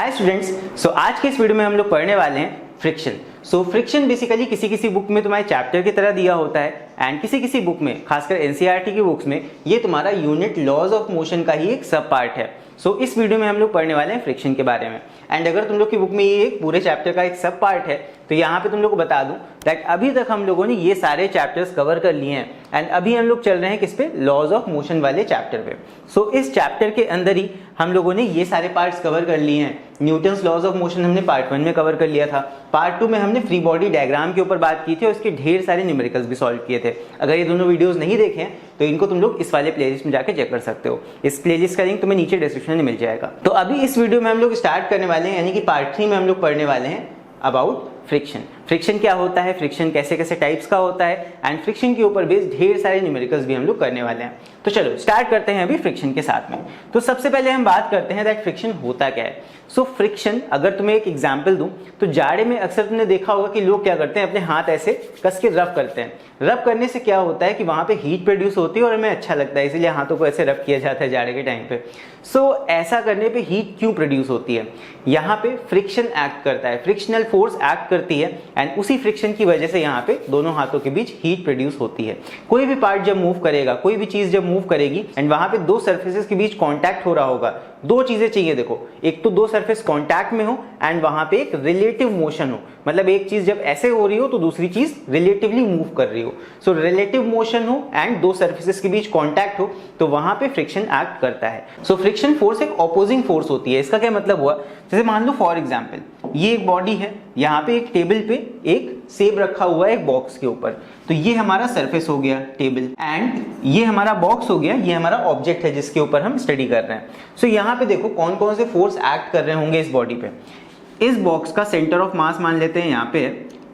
Hi students, सो आज के इस वीडियो में हम लोग पढ़ने वाले हैं फ्रिक्शन। सो फ्रिक्शन बेसिकली किसी बुक में तुम्हारे चैप्टर की तरह दिया होता है एंड किसी बुक में, खासकर एनसीईआरटी की बुक्स में, ये तुम्हारा यूनिट लॉज ऑफ मोशन का ही एक सब पार्ट है। सो इस वीडियो में हम लोग पढ़ने वाले हैं फ्रिक्शन के बारे में। एंड अगर तुम लोग की बुक में ये एक पूरे चैप्टर का एक सब पार्ट है तो यहाँ पे तुम लोग को बता दूं दैट अभी तक हम लोगों ने ये सारे चैप्टर्स कवर कर लिए हैं एंड अभी हम लोग चल रहे हैं किस पे, लॉज ऑफ मोशन वाले चैप्टर पे। सो इस चैप्टर के अंदर ही हम लोगों ने ये सारे पार्ट्स कवर कर लिए हैं। न्यूटन्स लॉज ऑफ मोशन हमने पार्ट 1 में कवर कर लिया था। पार्ट 2 में हमने फ्री बॉडी डायग्राम के ऊपर बात की थी और इसके ढेर सारे न्यूमेरिकल्स भी सॉल्व किए थे। अगर ये दोनों वीडियोस नहीं देखे हैं तो इनको तुम लोग इस वाले प्लेलिस्ट में जाके चेक कर सकते हो। इस प्लेलिस्ट का लिंक तुम्हें नीचे डिस्क्रिप्शन में मिल जाएगा। तो अभी इस वीडियो में हम लोग स्टार्ट करने वाले हैं, यानी कि पार्ट 3 में हम लोग पढ़ने वाले हैं अबाउट फ्रिक्शन। फ्रिक्शन क्या होता है, फ्रिक्शन कैसे कैसे टाइप्स का होता है एंड फ्रिक्शन के ऊपर बेस्ड ढेर सारे न्यूमेरिकल्स भी हम लोग करने वाले हैं। तो चलो स्टार्ट करते हैं अभी फ्रिक्शन के साथ में। तो सबसे पहले हम बात करते हैं दैट फ्रिक्शन होता क्या है। सो फ्रिक्शन, अगर तुम्हें एक एग्जांपल दूं तो जाड़े में अक्सर तुमने देखा होगा कि लोग क्या करते हैं, अपने हाथ ऐसे कस के रब करते हैं। रब करने से क्या होता है कि वहां पे हीट प्रोड्यूस होती है और हमें अच्छा लगता है, इसीलिए हाथों को ऐसे रब किया जाता है जाड़े के टाइम पे। सो ऐसा करने पे हीट क्यों प्रोड्यूस होती है, यहाँ पे फ्रिक्शन एक्ट करता है, फ्रिक्शनल फोर्स एक्ट करती है एंड उसी फ्रिक्शन की वजह से यहाँ पे दोनों हाथों के बीच हीट प्रोड्यूस होती है। कोई भी पार्ट जब मूव करेगा, कोई भी चीज जब मूव करेगी एंड वहां पे दो सरफेसेस के बीच कांटेक्ट हो रहा होगा, दो चीजें चाहिए। देखो, एक तो दो सरफेस कांटेक्ट में हो एंड वहां पे एक रिलेटिव मोशन हो, मतलब एक चीज जब ऐसे हो रही हो तो दूसरी चीज रिलेटिवली मूव कर रही हो। सो रिलेटिव मोशन हो एंड दो सरफेसेस के बीच कांटेक्ट हो तो वहां पे फ्रिक्शन एक्ट करता है। सो फ्रिक्शन फोर्स एक ऑपोजिंग फोर्स होती है। इसका क्या मतलब हुआ, जैसे मान लो फॉर एग्जांपल ये एक बॉडी है, यहाँ पे एक टेबल पे एक सेब रखा हुआ है एक बॉक्स के ऊपर, तो ये हमारा सरफेस हो गया टेबल एंड ये हमारा बॉक्स हो गया, ये हमारा ऑब्जेक्ट है जिसके ऊपर हम स्टडी कर रहे हैं। सो यहाँ पे देखो कौन कौन से फोर्स एक्ट कर रहे होंगे इस बॉडी पे। इस बॉक्स का सेंटर ऑफ मास मान लेते हैं यहाँ पे है,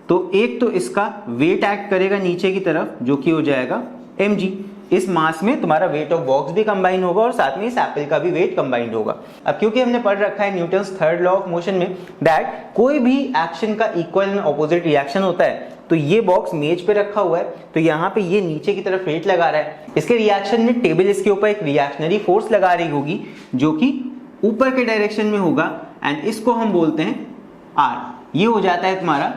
तो एक तो इसका वेट एक्ट करेगा नीचे की तरफ जो कि हो जाएगा mg। इस मास में तुम्हारा वेट ऑफ बॉक्स भी कंबाइन होगा और साथ में इस एप्पल का भी वेट कंबाइंड होगा। अब क्योंकि हमने पढ़ रखा है Newton's third law of motion में दैट कोई भी एक्शन का इक्वल एंड ऑपोजिट रिएक्शन होता है, तो ये बॉक्स मेज पे रखा हुआ है तो यहाँ पे ये नीचे की तरफ वेट लगा रहा है, इसके रिएक्शन में टेबल इसके ऊपर एक रिएक्शनरी फोर्स लगा रही होगी जो कि ऊपर के डायरेक्शन में होगा एंड इसको हम बोलते हैं R। ये हो जाता है तुम्हारा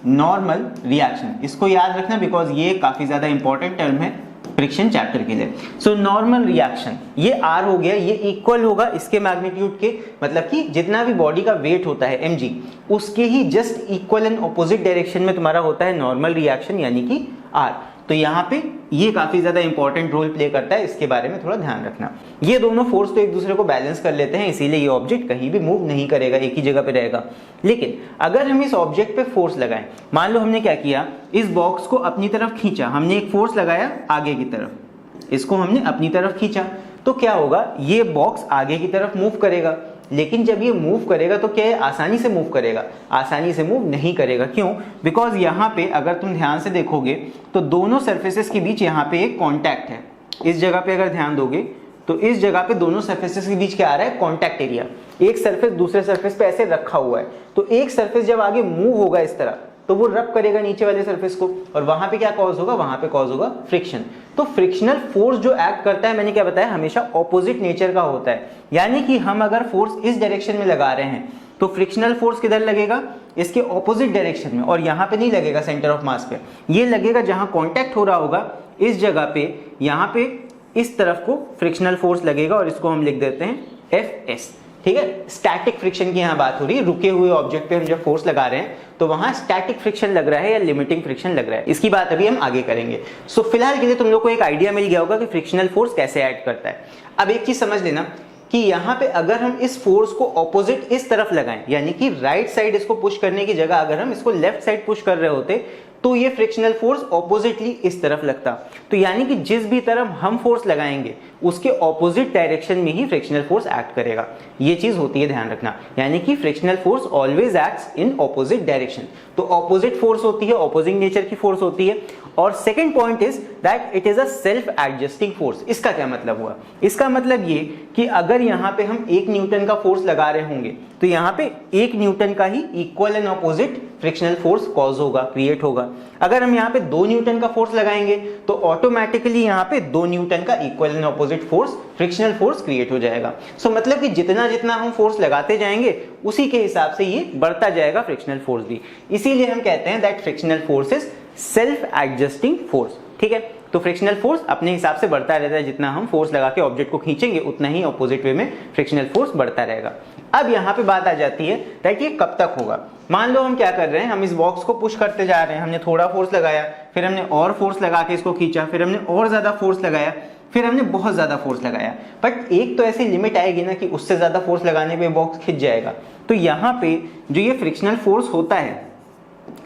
नॉर्मल रिएक्शन। इसको याद रखना बिकॉज ये काफी ज्यादा इंपॉर्टेंट टर्म है फ्रिक्शन चैप्टर के लिए। सो नॉर्मल रिएक्शन ये R हो गया, ये इक्वल होगा इसके मैग्नीट्यूड के, मतलब कि जितना भी बॉडी का वेट होता है mg उसके ही just equal and opposite direction में तुम्हारा होता है नॉर्मल रिएक्शन यानी कि R। तो यहाँ पे ये काफी ज्यादा इंपॉर्टेंट रोल प्ले करता है, इसके बारे में थोड़ा ध्यान रखना। ये दोनों फोर्स तो एक दूसरे को बैलेंस कर लेते हैं, इसीलिए ये ऑब्जेक्ट कहीं भी मूव नहीं करेगा, एक ही जगह पे रहेगा। लेकिन अगर हम इस ऑब्जेक्ट पे फोर्स लगाएं, मान लो हमने क्या किया, इस बॉक्स को अपनी तरफ खींचा, हमने एक फोर्स लगाया आगे की तरफ, इसको हमने अपनी तरफ खींचा, तो क्या होगा, ये बॉक्स आगे की तरफ मूव करेगा। लेकिन जब ये मूव करेगा तो क्या है, आसानी से मूव करेगा? आसानी से मूव नहीं करेगा। क्यों? बिकॉज यहाँ पे अगर तुम ध्यान से देखोगे तो दोनों सरफेसेस के बीच यहाँ पे एक कांटेक्ट है। इस जगह पे अगर ध्यान दोगे तो इस जगह पे दोनों सरफेसेस के बीच क्या आ रहा है, कांटेक्ट एरिया। एक सरफेस दूसरे सरफेस पे ऐसे रखा हुआ है, तो एक सरफेस जब आगे मूव होगा इस तरह तो वो रब करेगा नीचे वाले सरफेस को और वहां पे क्या कॉज होगा, वहां पे कॉज होगा फ्रिक्शन। तो फ्रिक्शनल फोर्स जो एक्ट करता है, मैंने क्या बताया, हमेशा ऑपोजिट नेचर का होता है। यानी कि हम अगर फोर्स इस डायरेक्शन में लगा रहे हैं तो फ्रिक्शनल फोर्स किधर लगेगा, इसके ऑपोजिट डायरेक्शन में, और यहाँ पे नहीं लगेगा सेंटर ऑफ मास पे, ये लगेगा जहां कॉन्टैक्ट हो रहा होगा इस जगह पे, यहाँ पे इस तरफ को फ्रिक्शनल फोर्स लगेगा और इसको हम लिख देते हैं Fs। ठीक है, स्टैटिक फ्रिक्शन की यहाँ बात हो रही है। रुके हुए ऑब्जेक्ट पे हम जब फोर्स लगा रहे हैं तो वहां स्टैटिक फ्रिक्शन लग रहा है या लिमिटिंग फ्रिक्शन लग रहा है, इसकी बात अभी हम आगे करेंगे। सो फिलहाल के लिए तुम लोग को एक आइडिया मिल गया होगा कि फ्रिक्शनल फोर्स कैसे एक्ट करता है। अब एक चीज समझ लेना कि यहाँ पे अगर हम इस फोर्स को ऑपोजिट इस तरफ लगाएं, यानी कि राइट साइड इसको पुश करने की जगह अगर हम इसको लेफ्ट साइड पुश कर रहे होते तो ये फ्रिक्शनल फोर्स ऑपोजिटली इस तरफ लगता। तो यानी कि जिस भी तरफ हम फोर्स लगाएंगे उसके ऑपोजिट डायरेक्शन में ही फ्रिक्शनल फोर्स एक्ट करेगा। ये चीज होती है, ध्यान रखना। यानी कि frictional force always acts in opposite direction. तो ऑपोजिट फोर्स होती है, ऑपोजिंग नेचर की फोर्स होती है। और second point is that it is a self adjusting force. इसका क्या मतलब हुआ, इसका मतलब ये कि अगर यहाँ पे हम 1 न्यूटन का फोर्स लगा रहे होंगे तो यहाँ पे 1 न्यूटन का ही equal and opposite frictional force cause होगा, क्रिएट होगा। अगर हम यहाँ पे 2 न्यूटन का फोर्स लगाएंगे तो ऑटोमेटिकली यहाँ पे 2 न्यूटन का equal and opposite force, frictional force create हो जाएगा। सो मतलब कि जितना जितना हम फोर्स लगाते जाएंगे उसी के हिसाब से ये बढ़ता जाएगा फ्रिक्शनल फोर्स भी। इसीलिए हम कहते हैं that frictional force is self adjusting force. ठीक है, तो फ्रिक्शनल फोर्स अपने हिसाब से बढ़ता रहता है, जितना हम फोर्स लगा के ऑब्जेक्ट को खींचेंगे उतना ही ऑपोजिट वे में फ्रिक्शनल फोर्स बढ़ता रहेगा। अब यहाँ पे बात आ जाती है दैट ये कब तक होगा। मान लो हम क्या कर रहे हैं, हम इस बॉक्स को पुश करते जा रहे हैं, हमने थोड़ा फोर्स लगाया, फिर हमने और फोर्स लगा के इसको खींचा, फिर हमने और ज्यादा फोर्स लगाया, फिर हमने बहुत ज्यादा फोर्स लगाया, बट एक तो ऐसी लिमिट आएगी ना कि उससे ज्यादा फोर्स लगाने पे बॉक्स खिंच जाएगा। तो यहाँ पे जो ये फ्रिक्शनल फोर्स होता है,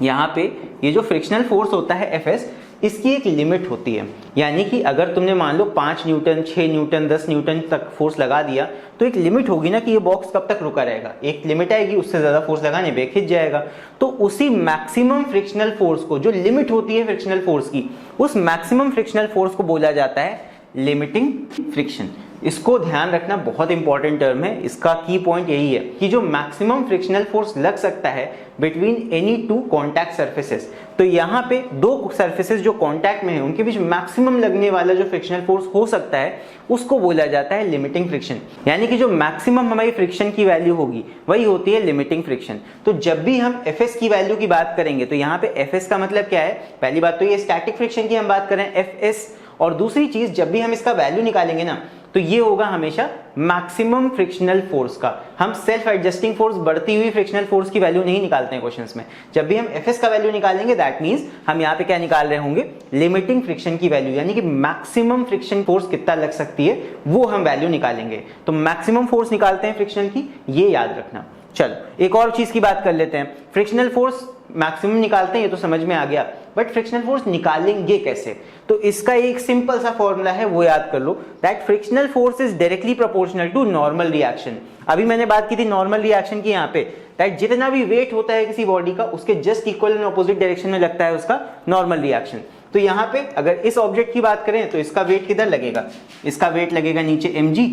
यहाँ पे ये जो फ्रिक्शनल फोर्स होता है Fs, इसकी एक लिमिट होती है। यानी कि अगर तुमने मान लो 5 न्यूटन, 6 न्यूटन, 10 न्यूटन तक फोर्स लगा दिया तो एक लिमिट होगी ना कि ये बॉक्स कब तक रुका रहेगा। एक लिमिट आएगी, उससे ज्यादा फोर्स लगाने पे खिंच जाएगा। तो उसी मैक्सिमम फ्रिक्शनल फोर्स को, जो लिमिट होती है फ्रिक्शनल फोर्स की, उस मैक्सिमम फ्रिक्शनल फोर्स को बोला जाता है लिमिटिंग फ्रिक्शन। इसको ध्यान रखना, बहुत इंपॉर्टेंट टर्म है। इसका की पॉइंट यही है कि जो मैक्सिमम फ्रिक्शनल फोर्स लग सकता है बिटवीन एनी 2 कॉन्टैक्ट सर्फेसेस, तो यहाँ पे 2 सर्फेसेस जो कॉन्टैक्ट में है उनके बीच मैक्सिमम लगने वाला जो फ्रिक्शनल फोर्स हो सकता है उसको बोला जाता है लिमिटिंग फ्रिक्शन। यानी कि जो मैक्सिमम हमारी फ्रिक्शन की वैल्यू होगी वही होती है लिमिटिंग फ्रिक्शन। तो जब भी हम Fs की वैल्यू की बात करेंगे तो यहाँ पे Fs का मतलब क्या है, पहली बात तो ये स्टैटिक फ्रिक्शन की हम बात करें Fs, और दूसरी चीज जब भी हम इसका वैल्यू निकालेंगे ना तो ये होगा हमेशा मैक्सिमम फ्रिक्शनल फोर्स का। हम सेल्फ एडजस्टिंग फोर्स, बढ़ती हुई फ्रिक्शनल फोर्स की वैल्यू नहीं निकालते हैं क्वेश्चंस में। जब भी हम Fs का वैल्यू निकालेंगे दैट मींस हम यहाँ पे क्या निकाल रहे होंगे, लिमिटिंग फ्रिक्शन की वैल्यू, यानी कि मैक्सिमम फ्रिक्शन फोर्स कितना लग सकती है वो हम वैल्यू निकालेंगे। तो मैक्सिमम फोर्स निकालते हैं फ्रिक्शनल की, ये याद रखना। चलो एक और चीज की बात कर लेते हैं। फ्रिक्शनल फोर्स मैक्सिमम निकालते हैं, ये तो समझ में आ गया, बट फ्रिक्शनल फोर्स निकालेंगे कैसे? तो इसका एक सिंपल सा फॉर्मूला है, वो याद कर लो, that frictional force is directly proportional to normal reaction. अभी मैंने बात की थी नॉर्मल रिएक्शन की यहाँ पे, दैट जितना भी वेट होता है किसी बॉडी का उसके just equal and opposite direction में लगता है उसका नॉर्मल रिएक्शन। तो यहाँ पे अगर इस ऑब्जेक्ट की बात करें तो इसका वेट किधर लगेगा, इसका वेट लगेगा नीचे mg,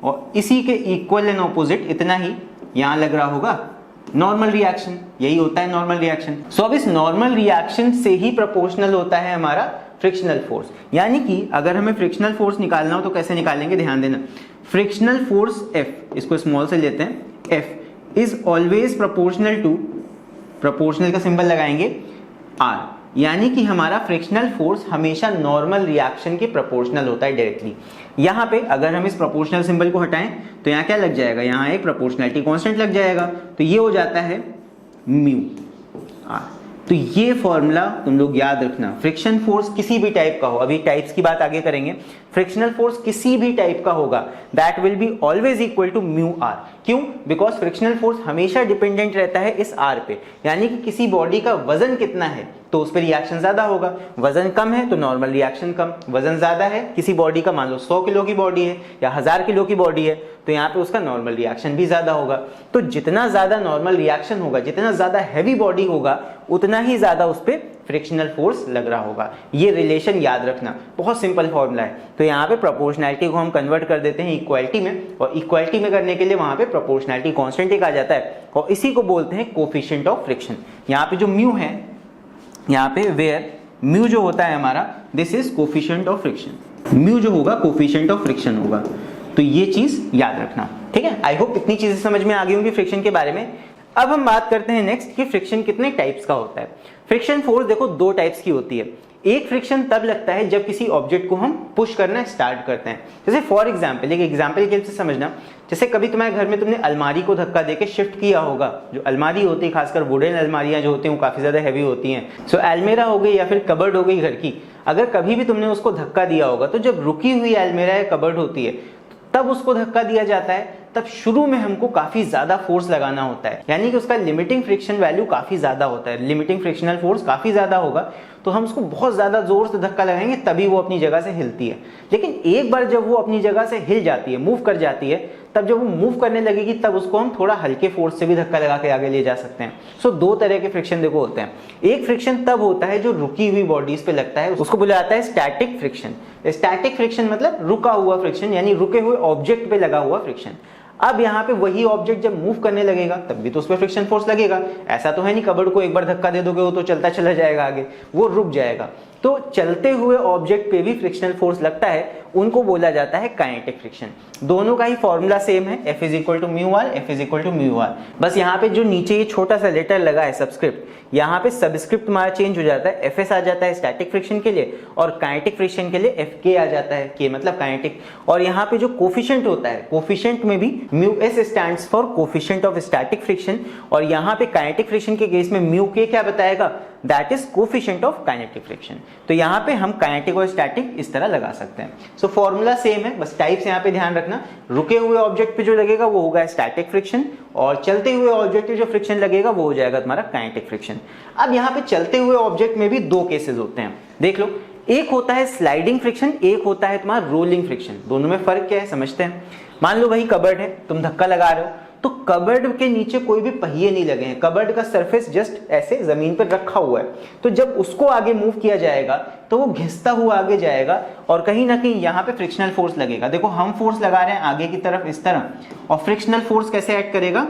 और इसी के इक्वल एंड ऑपोजिट इतना ही यहां लग रहा होगा नॉर्मल रिएक्शन। यही होता है नॉर्मल रिएक्शन। सो अब इस नॉर्मल रिएक्शन से ही प्रोपोर्शनल होता है हमारा फ्रिक्शनल फोर्स। यानी कि अगर हमें फ्रिक्शनल फोर्स निकालना हो तो कैसे निकालेंगे, ध्यान देना। फ्रिक्शनल फोर्स F, इसको स्मॉल से लेते हैं, F is always proportional to, proportional का सिंबल लगाएंगे R, यानी कि हमारा फ्रिक्शनल फोर्स हमेशा नॉर्मल रिएक्शन के प्रोपोर्शनल होता है डायरेक्टली। यहाँ पे अगर हम इस प्रोपोर्शनल सिंबल को हटाएं तो यहाँ क्या लग जाएगा, यहाँ एक प्रोपोर्शनलिटी कांस्टेंट लग जाएगा, तो ये हो जाता है म्यू आर। तो ये फॉर्मूला तुम लोग याद रखना। फ्रिक्शन फोर्स किसी भी टाइप का हो, अभी टाइप्स की बात आगे करेंगे, फ्रिक्शनल फोर्स किसी भी टाइप का होगा that will be always equal to mu R. क्यों? बिकॉज फ्रिक्शनल फोर्स हमेशा डिपेंडेंट रहता है इस आर पे। यानी कि किसी बॉडी का वजन कितना है तो उस पर रिएक्शन ज्यादा होगा, वजन कम है तो नॉर्मल रिएक्शन कम, वजन ज्यादा है किसी बॉडी का, मान लो 100 किलो की बॉडी है या 1000 किलो की बॉडी है, तो यहाँ पे उसका नॉर्मल रिएक्शन भी ज्यादा होगा। तो जितना ज्यादा नॉर्मल रिएक्शन होगा, जितना ज्यादा हैवी बॉडी होगा, उतना ही ज्यादा उस पर फ्रिक्शनल फोर्स लग रहा होगा। ये रिलेशन याद रखना, बहुत सिंपल फॉर्मूला है। तो यहाँ पे प्रोपोर्शनैलिटी को हम कन्वर्ट कर देते हैं इक्वालिटी में, और इक्वालिटी में करने के लिए वहां पे प्रोपोर्शनैलिटी कांस्टेंट एक आ जाता है, और इसी को बोलते हैं कोफिशिएंट ऑफ फ्रिक्शन। यहाँ पे जो म्यू है, यहाँ पे वेयर म्यू जो होता है हमारा, this is coefficient of friction. Mu जो होगा कोफिशिएंट ऑफ फ्रिक्शन होगा। तो ये चीज याद रखना, ठीक है। आई होप इतनी चीजें समझ में आ गई होंगी फ्रिक्शन के बारे में। अब हम बात करते हैं नेक्स्ट कि फ्रिक्शन कितने टाइप्स का होता है। फ्रिक्शन फोर्स देखो 2 टाइप्स की होती है। एक फ्रिक्शन तब लगता है जब किसी ऑब्जेक्ट को हम पुश करना स्टार्ट करते हैं। जैसे फॉर एग्जांपल, एक एग्जांपल के लिए समझना, जैसे कभी तुम्हारे घर में तुमने अलमारी को धक्का देके शिफ्ट किया होगा। जो अलमारी होती है, खासकर वुडन अलमारियां जो होती हैं वो काफी ज्यादा हैवी होती हैं। सो अलमीरा हो गई या फिर कबर्ड हो गई घर की, अगर कभी भी तुमने उसको धक्का दिया होगा तो जब रुकी हुई अलमीरा या कबर्ड होती है तब उसको धक्का दिया जाता है, तब शुरू में हमको काफी ज्यादा फोर्स लगाना होता है। यानी कि उसका लिमिटिंग फ्रिक्शन वैल्यू काफी ज्यादा होता है, लिमिटिंग फ्रिक्शनल फोर्स काफी ज्यादा होगा, तो हम उसको बहुत ज्यादा जोर से धक्का लगाएंगे तभी वो अपनी जगह से हिलती है। लेकिन एक बार जब वो अपनी जगह से हिल जाती है, मूव कर जाती है, तब जब वो मूव करने लगेगी तब उसको हम थोड़ा हल्के फोर्स से भी धक्का लगा के आगे ले जा सकते हैं। सो 2 तरह के फ्रिक्शन देखो होते हैं। एक फ्रिक्शन तब होता है जो रुकी हुई बॉडीज पे लगता है, उसको बोला जाता है स्टैटिक फ्रिक्शन। स्टैटिक फ्रिक्शन मतलब रुका हुआ फ्रिक्शन, यानी रुके हुए ऑब्जेक्ट पे लगा हुआ फ्रिक्शन। अब यहाँ पे वही ऑब्जेक्ट जब मूव करने लगेगा तब भी तो उस पर फ्रिक्शन फोर्स लगेगा। ऐसा तो है नहीं कबर्ड को एक बार धक्का दे दोगे वो तो चलता चला जाएगा आगे, वो रुक जाएगा। तो चलते हुए ऑब्जेक्ट पे भी फ्रिक्शनल फोर्स लगता है, उनको बोला जाता है काइनेटिक फ्रिक्शन। दोनों का ही फॉर्मूला सेम है, F is equal to mu R, F is equal to mu R. बस यहाँ पे जो नीचे ये छोटा सा लेटर लगा है सबस्क्रिप्ट, यहाँ पे सबस्क्रिप्ट हमारा चेंज हो जाता है, Fs आ जाता है स्टैटिक फ्रिक्शन के लिए और काइनेटिक फ्रिक्शन के लिए Fk आ जाता है, K मतलब काइनेटिक। और यहाँ पे जो कोफिशिएंट होता है, कोफिशिएंट में भी mu S stands for coefficient of static friction, और यहाँ पे काइनेटिक फ्रिक्शन के केस में म्यू के क्या बताएगा, that is coefficient of kinetic friction. तो यहाँ पे हम काइनेटिक और स्टैटिक इस तरह लगा सकते हैं। सो फॉर्मूला सेम है, बस टाइप्स यहाँ पे ध्यान रखना। रुके हुए ऑब्जेक्ट पे जो लगेगा वो होगा स्टैटिक फ्रिक्शन, और चलते हुए ऑब्जेक्ट पे जो फ्रिक्शन लगेगा वो हो जाएगा तुम्हारा काइनेटिक फ्रिक्शन। अब यहाँ पे चलते हुए ऑब्जेक्ट में भी दो केसेस होते हैं, देख लो। एक होता है स्लाइडिंग फ्रिक्शन, एक होता है तुम्हारा रोलिंग फ्रिक्शन। दोनों में फर्क क्या है समझते हैं। मान लो भाई कबर्ड है, तुम धक्का लगा रहे हो, तो कबर्ड के नीचे कोई भी पहिए नहीं लगे हैं, कबर्ड का सरफेस जस्ट ऐसे जमीन पर रखा हुआ है। तो जब उसको आगे मूव किया जाएगा तो वो घिसता हुआ आगे जाएगा और कहीं ना कहीं यहाँ पे फ्रिक्शनल फोर्स लगेगा। देखो हम फोर्स लगा रहे हैं आगे की तरफ इस तरह, और फ्रिक्शनल फोर्स कैसे एक्ट करेगा,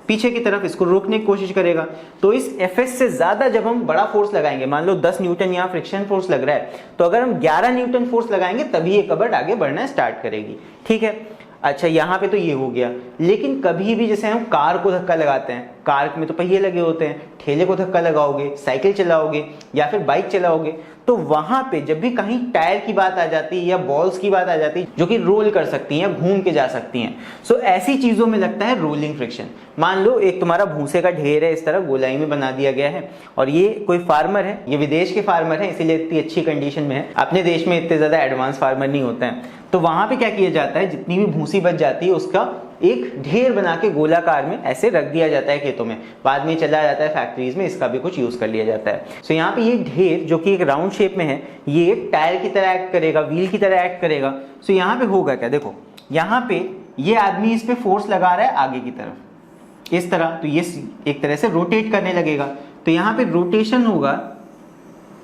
पीछे की तरफ इसको रोकने की कोशिश करेगा। तो इस Fs से ज्यादा जब हम बड़ा फोर्स लगाएंगे, मान लो 10 न्यूटन यहाँ फ्रिक्शन फोर्स लग रहा है, तो अगर हम 11 न्यूटन फोर्स लगाएंगे तभी ये कबर्ड आगे बढ़ना स्टार्ट करेगी, ठीक है। अच्छा यहाँ पे तो ये हो गया, लेकिन कभी भी जैसे हम कार को धक्का लगाते हैं, कार में तो पहिए लगे होते हैं, ठेले को धक्का लगाओगे, साइकिल चलाओगे या फिर बाइक चलाओगे, तो वहां पे जब भी कहीं टायर की बात आ जाती है या बॉल्स की बात आ जाती है जो कि रोल कर सकती हैं, घूम के जा सकती हैं, सो ऐसी चीजों में लगता है रोलिंग फ्रिक्शन। मान लो एक तुम्हारा भूसे का ढेर है, इस तरह गोलाई में बना दिया गया है, और ये कोई फार्मर है, ये विदेश के फार्मर है इसीलिए इतनी अच्छी कंडीशन में है, अपने देश में इतने ज्यादा एडवांस फार्मर नहीं होते हैं। तो वहां पे क्या किया जाता है, जितनी भी भूसी बच जाती है उसका एक ढेर बना के गोलाकार में ऐसे रख दिया जाता है खेतों में, बाद में चला जाता है फैक्ट्रीज में, इसका भी कुछ यूज कर लिया जाता है। सो यहाँ पे ये ढेर जो कि एक राउंड शेप में है, ये टायर की तरह एक्ट करेगा, व्हील की तरह एक्ट करेगा। सो यहाँ पे होगा क्या, देखो यहाँ पे ये आदमी इस पे फोर्स लगा रहा है आगे की तरफ इस तरह, तो ये एक तरह से रोटेट करने लगेगा। तो यहाँ पे रोटेशन होगा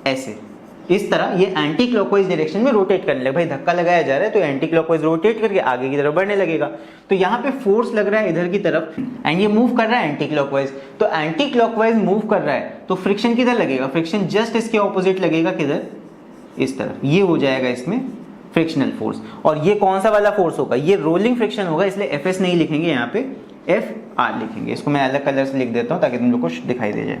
ऐसे, इस तरह ये एंटी क्लॉकवाइज डायरेक्शन में रोटेट करने लगेगा। भाई धक्का लगाया जा रहा है तो एंटी क्लॉकवाइज रोटेट करके आगे की तरफ बढ़ने लगेगा। तो यहाँ पे फोर्स लग रहा है इधर की तरफ एंड ये मूव कर रहा है एंटी क्लॉकवाइज, तो एंटी क्लॉकवाइज मूव कर रहा है तो फ्रिक्शन किधर लगेगा, फ्रिक्शन जस्ट इसके ऑपोजिट लगेगा, किधर, इस तरफ। ये हो जाएगा इसमें फ्रिक्शनल फोर्स। और ये कौन सा वाला फोर्स होगा, ये रोलिंग फ्रिक्शन होगा, इसलिए Fs नहीं लिखेंगे, यहाँ पे Fr लिखेंगे। इसको मैं अलग कलर से लिख देता हूँ ताकि तुम लोग को दिखाई दे जाए।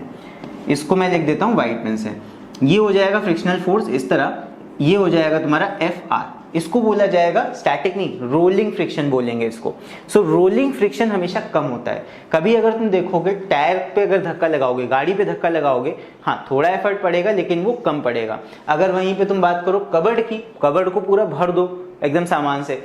इसको मैं लिख देता हूँ व्हाइट पेन से। ये हो जाएगा फ्रिक्शनल फोर्स इस तरह, ये हो जाएगा तुम्हारा Fr। इसको बोला जाएगा स्टैटिक नहीं, रोलिंग फ्रिक्शन बोलेंगे इसको। सो रोलिंग फ्रिक्शन हमेशा कम होता है। कभी अगर तुम देखोगे टायर पे अगर धक्का लगाओगे, गाड़ी पे धक्का लगाओगे, हाँ थोड़ा एफर्ट पड़ेगा लेकिन वो कम पड़ेगा। अगर वहीं पे तुम बात करो कबर्ड की, कबर्ड को पूरा भर दो एकदम सामान से,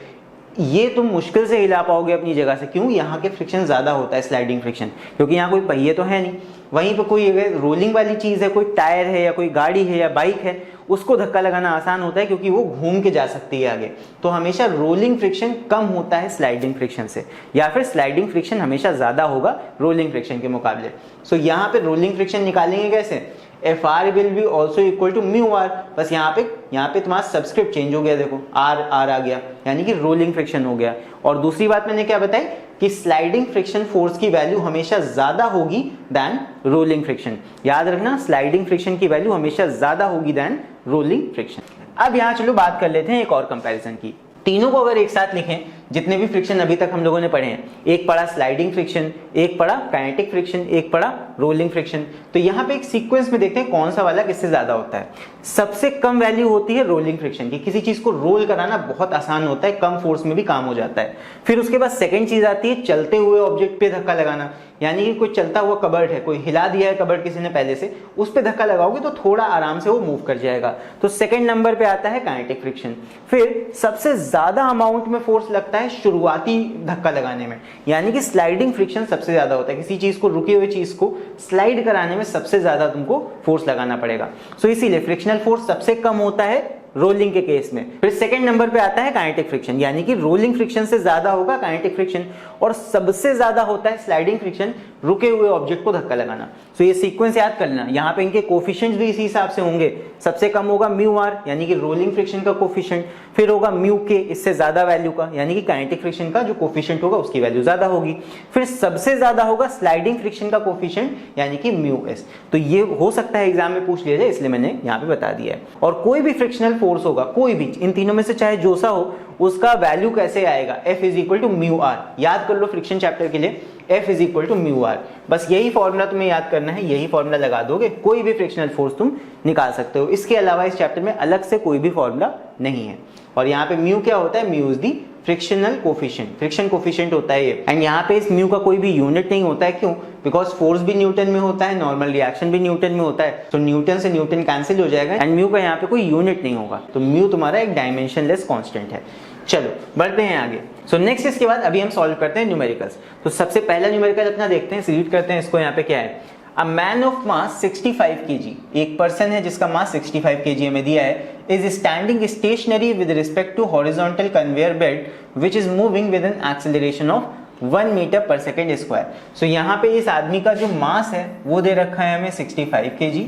ये तुम मुश्किल से हिला पाओगे अपनी जगह से। क्यों, यहाँ के फ्रिक्शन ज्यादा होता है, स्लाइडिंग फ्रिक्शन, क्योंकि यहाँ कोई पहिए तो है नहीं। वहीं पे कोई अगर रोलिंग वाली चीज है, कोई टायर है या कोई गाड़ी है या बाइक है, उसको धक्का लगाना आसान होता है क्योंकि वो घूम के जा सकती है आगे। तो हमेशा रोलिंग फ्रिक्शन कम होता है स्लाइडिंग फ्रिक्शन से, या फिर स्लाइडिंग फ्रिक्शन हमेशा ज्यादा होगा रोलिंग फ्रिक्शन के मुकाबले। सो यहाँ पे रोलिंग फ्रिक्शन निकालेंगे कैसे, Fr will be also equal to mu R. बस यहाँ पे तुम्हारा सबस्क्रिप्ट चेंज हो गया, देखो आर आ गया, यानी कि रोलिंग फ्रिक्शन हो गया। और दूसरी बात मैंने क्या बताई कि स्लाइडिंग फ्रिक्शन फोर्स की वैल्यू हमेशा ज्यादा होगी देन रोलिंग फ्रिक्शन। याद रखना, स्लाइडिंग फ्रिक्शन की वैल्यू हमेशा ज्यादा होगी देन रोलिंग फ्रिक्शन। अब यहाँ चलो बात कर लेते हैं एक और कंपैरिजन की। तीनों को अगर एक साथ लिखें, जितने भी फ्रिक्शन अभी तक हम लोगों ने पढ़े हैं, एक पढ़ा स्लाइडिंग फ्रिक्शन, एक पढ़ा काइनेटिक फ्रिक्शन, एक पढ़ा रोलिंग फ्रिक्शन, तो यहाँ पे एक सीक्वेंस में देखते हैं कौन सा वाला किससे ज्यादा होता है। सबसे कम वैल्यू होती है रोलिंग फ्रिक्शन की। किसी चीज को रोल कराना बहुत आसान होता है, कम फोर्स में भी काम हो जाता है। फिर उसके बाद सेकंड चीज आती है चलते हुए ऑब्जेक्ट पे धक्का लगाना, यानी कि कोई चलता हुआ कबर्ड है, कोई हिला दिया है कबर्ड किसी ने पहले से, उस पे धक्का लगाओगे तो थोड़ा आराम से वो मूव कर जाएगा। तो सेकंड नंबर पे आता है काइनेटिक फ्रिक्शन। फिर सबसे ज्यादा अमाउंट में फोर्स लगता है शुरुआती धक्का लगाने में, यानी कि स्लाइडिंग फ्रिक्शन सबसे ज्यादा होता है। किसी चीज को, रुकी हुई चीज को स्लाइड कराने में सबसे ज्यादा तुमको फोर्स लगाना पड़ेगा। सो इसीलिए फ्रिक्शनल फोर्स सबसे कम होता है रोलिंग के केस में। फिर सेकंड नंबर पे आता है काइनेटिक फ्रिक्शन, यानी कि रोलिंग फ्रिक्शन से ज्यादा होगा काइनेटिक फ्रिक्शन, और सबसे ज्यादा होता है स्लाइडिंग फ्रिक्शन, रुके हुए ऑब्जेक्ट को धक्का लगाना। तो ये सीक्वेंस याद कर लेना, यहाँ पे इनके कोफिशिएंट्स भी इसी हिसाब से होंगे। सबसे कम होगा म्यू आर यानी कि रोलिंग फ्रिक्शन का कोफिशिएंट, फिर होगा म्यू के इससे ज्यादा वैल्यू का यानी कि काइनेटिक फ्रिक्शन का जो कोफिशिएंट होगा उसकी वैल्यू ज्यादा होगी, फिर सबसे ज्यादा होगा स्लाइडिंग फ्रिक्शन का कोफिशिएंट यानी कि म्यू एस। तो ये हो सकता है एग्जाम में पूछ लिया जाए, इसलिए मैंने यहाँ पे बता दिया है। और कोई भी फ्रिक्शनल फोर्स होगा, कोई भी इन तीनों में से चाहे जो सा हो, उसका वैल्यू कैसे आएगा, F is equal to mu R. याद कर लो फ्रिक्शन चैप्टर के लिए F is equal to mu R, बस यही फॉर्मूला तुम्हें याद करना है, यही फॉर्मूला लगा दोगे कोई भी फ्रिक्शनल फोर्स तुम निकाल सकते हो। इसके अलावा इस चैप्टर में अलग से कोई भी फॉर्मूला नहीं है। और यहाँ पे म्यू क्या होता है, mu is the frictional coefficient, friction coefficient होता है ये। एंड यहाँ पे इस म्यू का कोई भी यूनिट नहीं होता है, क्यों? बिकॉज फोर्स भी न्यूटन में होता है, नॉर्मल रिएक्शन भी न्यूटन में होता है, तो न्यूटन से न्यूटन कैंसिल हो जाएगा एंड म्यू का यहाँ पे कोई यूनिट नहीं होगा, तो म्यू तुम्हारा एक डायमेंशनलेस कांस्टेंट है। चलो बढ़ते हैं आगे। सो नेक्स्ट इसके बाद अभी हम सॉल्व करते हैं न्यूमेरिकल्स। तो सबसे पहला न्यूमेरिकल अपना देखते हैं, रीड करते हैं इसको। यहाँ पे क्या है, a man of mass 65 kg, एक पर्सन है जिसका मास 65 kg हमें दिया है, is standing stationary with respect to horizontal conveyor belt which is moving with an acceleration of 1 metre per second square. So यहाँ पे इस आदमी का जो मास है वो दे रखा है हमें 65 kg,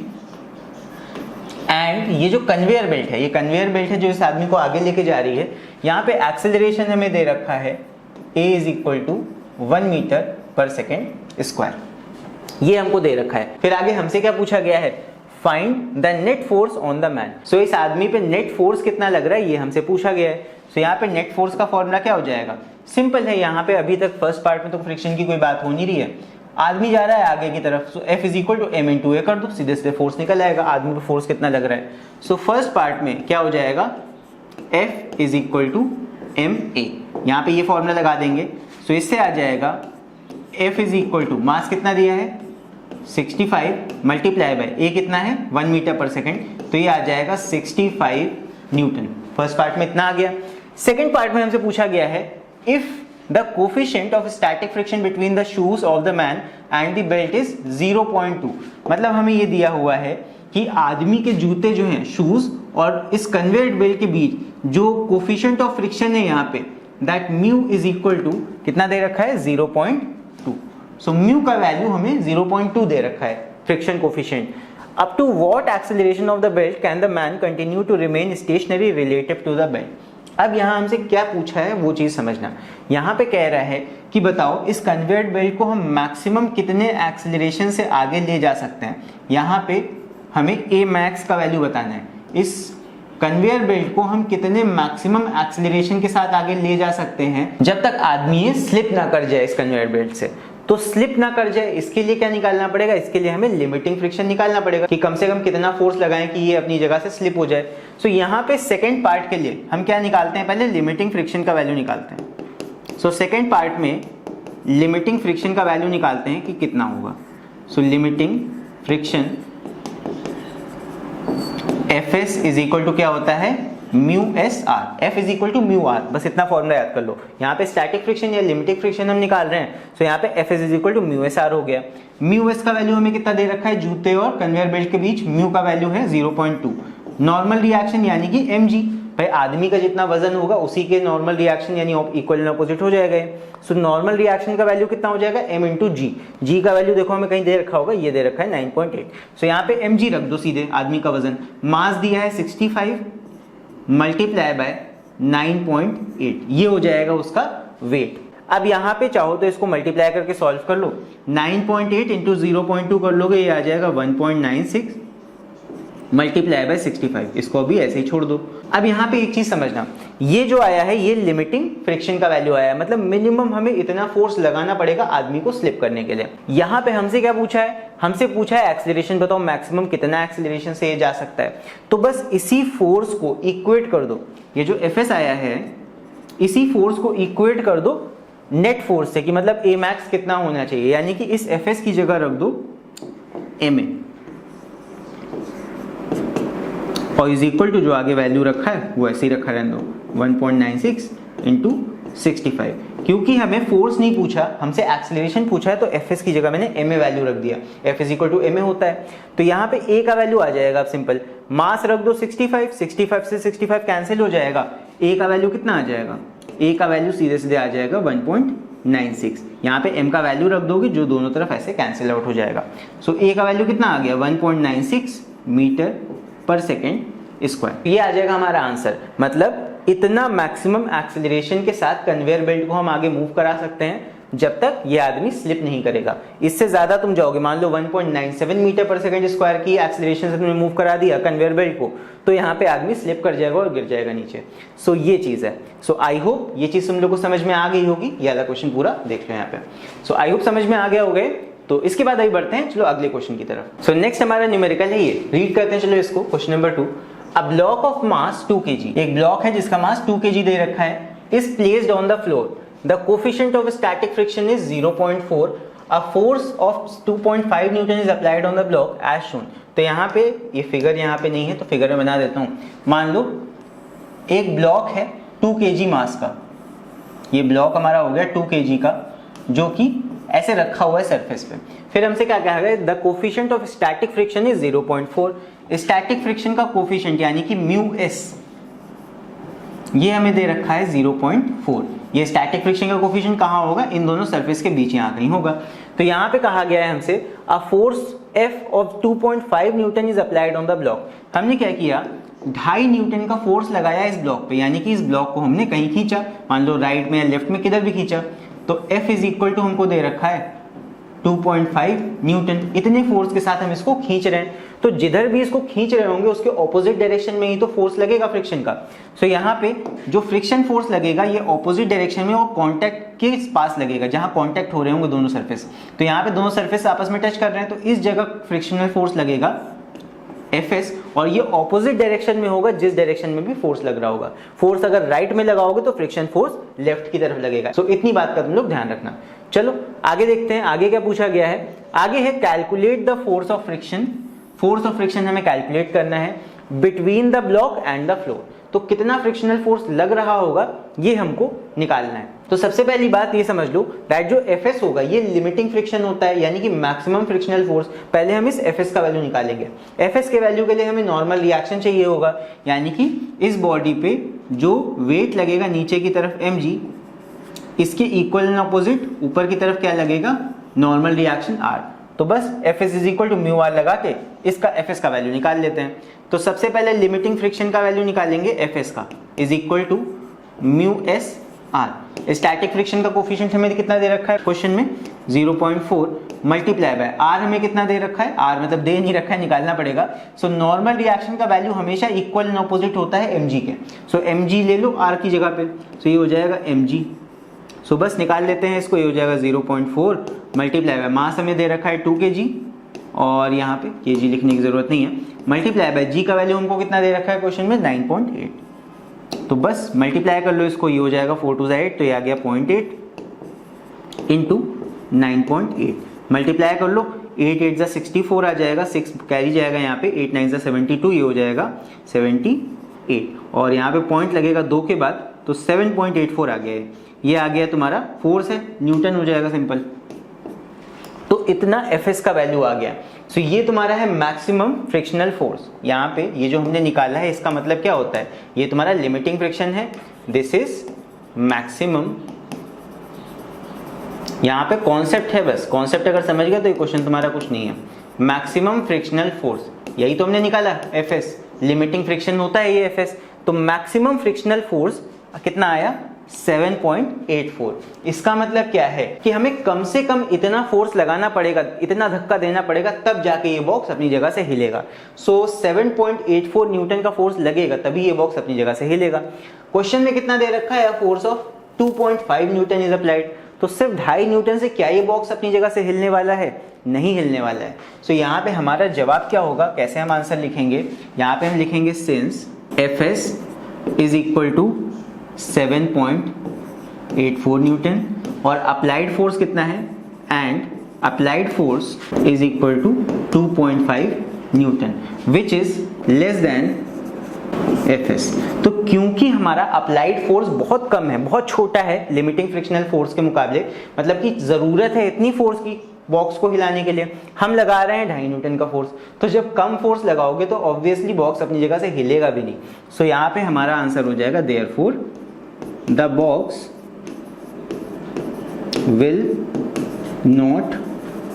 एंड ये जो कन्वेयर बेल्ट है, ये कन्वेयर बेल्ट है जो इस आदमी को आगे लेके जा रही है। यहाँ पे एक्सेलरेशन हमें दे रखा है a is equal to 1 metre per second square, ये हमको दे रखा है। फिर आगे हमसे क्या पूछा गया है, find the net force on the man. So इस आदमी पे नेट फोर्स कितना लग रहा है ये हमसे पूछा गया है। सो यहाँ पे नेट फोर्स का फॉर्मूला क्या हो जाएगा, सिंपल है। यहाँ पे अभी तक फर्स्ट पार्ट में तो फ्रिक्शन की कोई बात हो नहीं रही है, आदमी जा रहा है आगे की तरफ, so F is equal to m into a कर दो, सीधे सीधे फोर्स निकल आएगा, आदमी पे फोर्स कितना लग रहा है। सो फर्स्ट पार्ट में क्या हो जाएगा, F is equal to M A, यहाँ पे ये फॉर्मूला लगा देंगे। सो इससे आ जाएगा F is equal to mass कितना दिया है 65 मल्टीप्लाई बाय ए कितना है 1 मीटर पर सेकेंड, तो ये आ जाएगा 65 न्यूटन। फर्स्ट पार्ट में इतना आ गया। सेकेंड पार्ट में हमसे पूछा गया है, if the coefficient of static friction between the shoes of the man and the belt is 0.2, मतलब हमें ये दिया हुआ है कि आदमी के जूते जो हैं शूज और इस कन्वेयर बेल्ट के बीच जो कोफिशिएंट ऑफ फ्रिक्शन है यहाँ पे, that mu is equal to कितना दे रखा है 0.2। सो म्यू का वैल्यू हमें 0.2 दे रखा है friction coefficient. Up to what acceleration of the belt can the man continue to remain stationary relative to the belt. अब यहाँ हमसे क्या पूछा है वो चीज समझना। यहाँ पे कह रहा है कि बताओ इस कन्वेयर बेल्ट को हम मैक्सिमम कितने एक्सेलरेशन से आगे ले जा सकते हैं। यहाँ पे हमें ए मैक्स का वैल्यू बताना है, इस कन्वेयर बेल्ट को हम कितने मैक्सिमम एक्सेलरेशन के साथ आगे ले जा सकते हैं जब तक आदमी स्लिप ना कर जाए इस कन्वेयर बेल्ट से। तो स्लिप ना कर जाए इसके लिए क्या निकालना पड़ेगा, इसके लिए हमें लिमिटिंग फ्रिक्शन निकालना पड़ेगा कि कम से कम कितना फोर्स लगाएं कि ये अपनी जगह से स्लिप हो जाए। सो यहाँ पे सेकंड पार्ट के लिए हम क्या निकालते हैं, पहले लिमिटिंग फ्रिक्शन का वैल्यू निकालते हैं। सो सेकंड पार्ट में लिमिटिंग फ्रिक्शन का वैल्यू निकालते हैं कि कितना होगा। So limiting friction Fs is equal to क्या होता है mu S R, F is equal to mu R, बस इतना फॉर्मूला याद कर लो। यहाँ पे स्टैटिक फ्रिक्शन या लिमिटिंग फ्रिक्शन हम निकाल रहे हैं, सो यहाँ पे F is equal to mu S R हो गया। म्यू एस का वैल्यू हमें कितना दे रखा है, जूते और कन्वेयर बेल्ट के बीच म्यू का वैल्यू है 0.2। नॉर्मल रिएक्शन यानी कि mg, भाई आदमी का जितना वजन होगा उसी के नॉर्मल रिएक्शन यानी इक्वल एंड अपोजिट हो जाएगा। सो नॉर्मल रिएक्शन का वैल्यू कितना हो जाएगा m इंटू जी। जी का वैल्यू देखो हमें कहीं दे रखा होगा, ये दे रखा है 9.8। सो यहाँ पे mg रख दो सीधे, आदमी का वजन, मास दिया है 65 मल्टीप्लाई बाय 9.8, ये हो जाएगा उसका वेट। अब यहाँ पे चाहो तो इसको मल्टीप्लाई करके सॉल्व कर लो, 9.8 इंटू 0.2 कर लोगे, ये आ जाएगा 1.96 मल्टीप्लाई बाय 65, इसको अभी ऐसे ही छोड़ दो। अब यहाँ पे एक चीज समझना, ये जो आया है ये लिमिटिंग फ्रिक्शन का वैल्यू आया है, मतलब मिनिमम हमें इतना फोर्स लगाना पड़ेगा आदमी को स्लिप करने के लिए। यहाँ पे हमसे क्या पूछा है, हमसे पूछा है एक्सेलरेशन बताओ मैक्सिमम कितना एक्सेलरेशन से ये जा सकता है। तो बस इसी फोर्स को इक्वेट कर दो, ये जो Fs आया है इसी फोर्स को इक्वेट कर दो नेट फोर्स से, कि मतलब A मैक्स कितना होना चाहिए, यानी कि इस Fs की जगह रख दो Ma और इज इक्वल टू जो आगे वैल्यू रखा है वो ऐसे ही रखा रहने दो 1.96 इंटू 65। क्योंकि हमें फोर्स नहीं पूछा, हमसे एक्सेलरेशन पूछा है, तो Fs की जगह मैंने ma वैल्यू रख दिया। F इक्वल टू ma होता है, तो यहाँ पे a का वैल्यू आ जाएगा। अब सिंपल मास रख दो 65, 65 से 65 कैंसिल हो जाएगा, a का वैल्यू कितना आ जाएगा, a का वैल्यू सीधे सीधे आ जाएगा 1.96। यहाँ पे m का वैल्यू रख दोगे जो दोनों तरफ ऐसे कैंसिल आउट हो जाएगा। सो a का वैल्यू कितना आ गया 1.96 मीटर पर सेकेंड स्क्वायर। ये आ जाएगा हमारा आंसर। मतलब इतना मैक्सिमम एक्सेलरेशन के साथ कन्वेयर बेल्ट को हम आगे मूव करा सकते हैं जब तक ये आदमी स्लिप नहीं करेगा। इससे ज्यादा तुम जाओगे, मान लो 1.97 मीटर पर सेकंड स्क्वायर की एक्सेलरेशन से तुमने मूव करा दिया कन्वेयर बेल्ट को, तो यहाँ पे आदमी स्लिप कर जाएगा और गिर जाएगा नीचे। सो ये चीज है। सो आई होप ये चीज तुम लोग को समझ में आ गई होगी। ये वाला क्वेश्चन पूरा देख लो यहाँ पे। सो आई होप समझ में आ गया हो गए। तो इसके बाद अभी बढ़ते हैं चलो अगले क्वेश्चन की तरफ। सो नेक्स्ट हमारा न्यूमेरिकल है, ये रीड करते हैं चलो इसको। Question number 2, a block of mass 2 kg, एक ब्लॉक है जिसका मास 2 kg दे रखा है, is placed on the floor, the coefficient of static friction is 0.4, a force of 2.5 newton is applied on the block as shown. तो यहाँ पे ये फिगर यहाँ पे नहीं है तो फिगर में बना देता हूँ। मान लो एक ब्लॉक है 2 kg मास का, ये ब्लॉक हमारा हो गया 2 kg का, जो कि ऐसे रखा हुआ है सरफेस पे। फिर हमसे क्या कहा गया, the coefficient of static friction is 0.4, static friction का कोफिशिएंट यानी कि म्यू एस ये हमें दे रखा है 0.4। ये स्टैटिक फ्रिक्शन का कोफिशिएंट कहाँ होगा, इन दोनों सरफेस के बीच यहाँ कहीं होगा। तो यहाँ पे कहा गया है हमसे a force F of 2.5 newton is applied on the block. हमने क्या किया, 2.5 न्यूटन का फोर्स लगाया इस ब्लॉक पे, यानी कि इस ब्लॉक को हमने कहीं खींचा, मान लो राइट में या लेफ्ट में, किधर भी खींचा, तो F इज इक्वल टू हमको दे रखा है 2.5 न्यूटन। इतने फोर्स के साथ हम इसको खींच रहे हैं, तो जिधर भी इसको खींच रहे होंगे उसके ऑपोजिट डायरेक्शन में ही तो फोर्स लगेगा फ्रिक्शन का। सो यहाँ पे जो फ्रिक्शन फोर्स लगेगा ये ऑपोजिट डायरेक्शन में और कांटेक्ट के पास लगेगा, जहाँ कांटेक्ट हो रहे होंगे दोनों सरफेस। तो यहाँ पे दोनों सरफेस आपस में टच कर रहे हैं, तो इस जगह फ्रिक्शनल फोर्स लगेगा Fs, और ये ऑपोजिट डायरेक्शन में होगा जिस डायरेक्शन में भी फोर्स लग रहा होगा। फोर्स अगर राइट में लगाओगे तो फ्रिक्शन फोर्स लेफ्ट की तरफ लगेगा। सो इतनी बात का तुम लोग ध्यान रखना। चलो आगे देखते हैं, आगे क्या पूछा गया है। आगे है calculate the force of friction. Force of friction हमें कैलकुलेट करना है between the block and the floor. तो कितना फ्रिक्शनल फोर्स लग रहा होगा ये हमको निकालना है। तो सबसे पहली बात ये समझ लो दैट जो Fs होगा ये लिमिटिंग फ्रिक्शन होता है, यानी कि मैक्सिमम फ्रिक्शनल फोर्स। पहले हम इस Fs का वैल्यू निकालेंगे। Fs के वैल्यू के लिए हमें नॉर्मल रिएक्शन चाहिए होगा, यानी कि इस बॉडी पे जो वेट लगेगा नीचे की तरफ mg, इसके इक्वल एंड अपोजिट ऊपर की तरफ क्या लगेगा, नॉर्मल रिएक्शन r। तो बस Fs is equal to mu R लगा के इसका Fs का वैल्यू निकाल लेते हैं। तो सबसे पहले लिमिटिंग फ्रिक्शन का वैल्यू निकालेंगे, Fs का is equal to mu S R. Static friction का कोफिशिएंट हमें कितना दे रखा है क्वेश्चन में, 0.4 मल्टीप्लाई बाय r हमें कितना दे रखा है, r मतलब दे नहीं रखा है, निकालना पड़ेगा। सो नॉर्मल रिएक्शन का वैल्यू हमेशा इक्वल एंड ऑपोजिट होता है mg के। सो mg ले लो r की जगह पे, सो ये हो जाएगा mg। सो बस निकाल लेते हैं इसको, ये हो जाएगा 0.4 मल्टीप्लाई बाय मास हमें दे रखा है 2 kg, और यहाँ पे kg लिखने की जरूरत नहीं है, मल्टीप्लाई बाय g का वैल्यू हमको कितना दे रखा है क्वेश्चन में 9.8। तो बस मल्टीप्लाई कर लो इसको, ये हो जाएगा 4 2 8, तो ये आ गया 0.8 इंटू 9.8। मल्टीप्लाई कर लो, 8 8 64 आ जाएगा, 6 कैरी जाएगा यहाँ पे, 8 9 72, ये हो जाएगा 78, और यहाँ पे पॉइंट लगेगा 2 के बाद, तो 7.84 आ गया है। ये आ गया तुम्हारा फोर्स है, न्यूटन हो जाएगा सिंपल। तो इतना Fs का वैल्यू आ गया। सो ये तुम्हारा है मैक्सिमम फ्रिक्शनल फोर्स। यहाँ पे ये जो हमने निकाला है इसका मतलब क्या होता है, ये तुम्हारा लिमिटिंग फ्रिक्शन है, दिस इज मैक्सिमम। यहाँ पे कॉन्सेप्ट है, बस कॉन्सेप्ट अगर समझ गया तो ये क्वेश्चन तुम्हारा कुछ नहीं है। मैक्सिमम फ्रिक्शनल फोर्स यही तो हमने निकाला, Fs लिमिटिंग फ्रिक्शन होता है ये Fs। तो मैक्सिमम फ्रिक्शनल फोर्स कितना आया, 7.84। इसका मतलब क्या है कि हमें कम से कम इतना फोर्स लगाना पड़ेगा, इतना धक्का देना पड़ेगा, तब जाके ये बॉक्स अपनी जगह से हिलेगा। सो 7.84 न्यूटन का फोर्स लगेगा तभी ये बॉक्स अपनी जगह से हिलेगा। क्वेश्चन में कितना दे रखा है, force of 2.5 newton is applied. तो सिर्फ 2.5 न्यूटन से क्या ये बॉक्स अपनी जगह से हिलने वाला है, नहीं हिलने वाला है। सो यहाँ पे हमारा जवाब क्या होगा, कैसे हम आंसर लिखेंगे, यहाँ पे हम लिखेंगे since Fs is equal to 7.84 newton, और अप्लाइड फोर्स कितना है, and applied force is equal to 2.5 newton, which is less than Fs। तो क्योंकि हमारा अप्लाइड फोर्स बहुत कम है, बहुत छोटा है लिमिटिंग फ्रिक्शनल फोर्स के मुकाबले, मतलब कि जरूरत है इतनी फोर्स की बॉक्स को हिलाने के लिए, हम लगा रहे हैं 2.5 न्यूटन का फोर्स। तो जब कम फोर्स लगाओगे तो ऑब्वियसली बॉक्स अपनी जगह से हिलेगा भी नहीं। सो यहाँ पे हमारा आंसर हो जाएगा therefore the box will not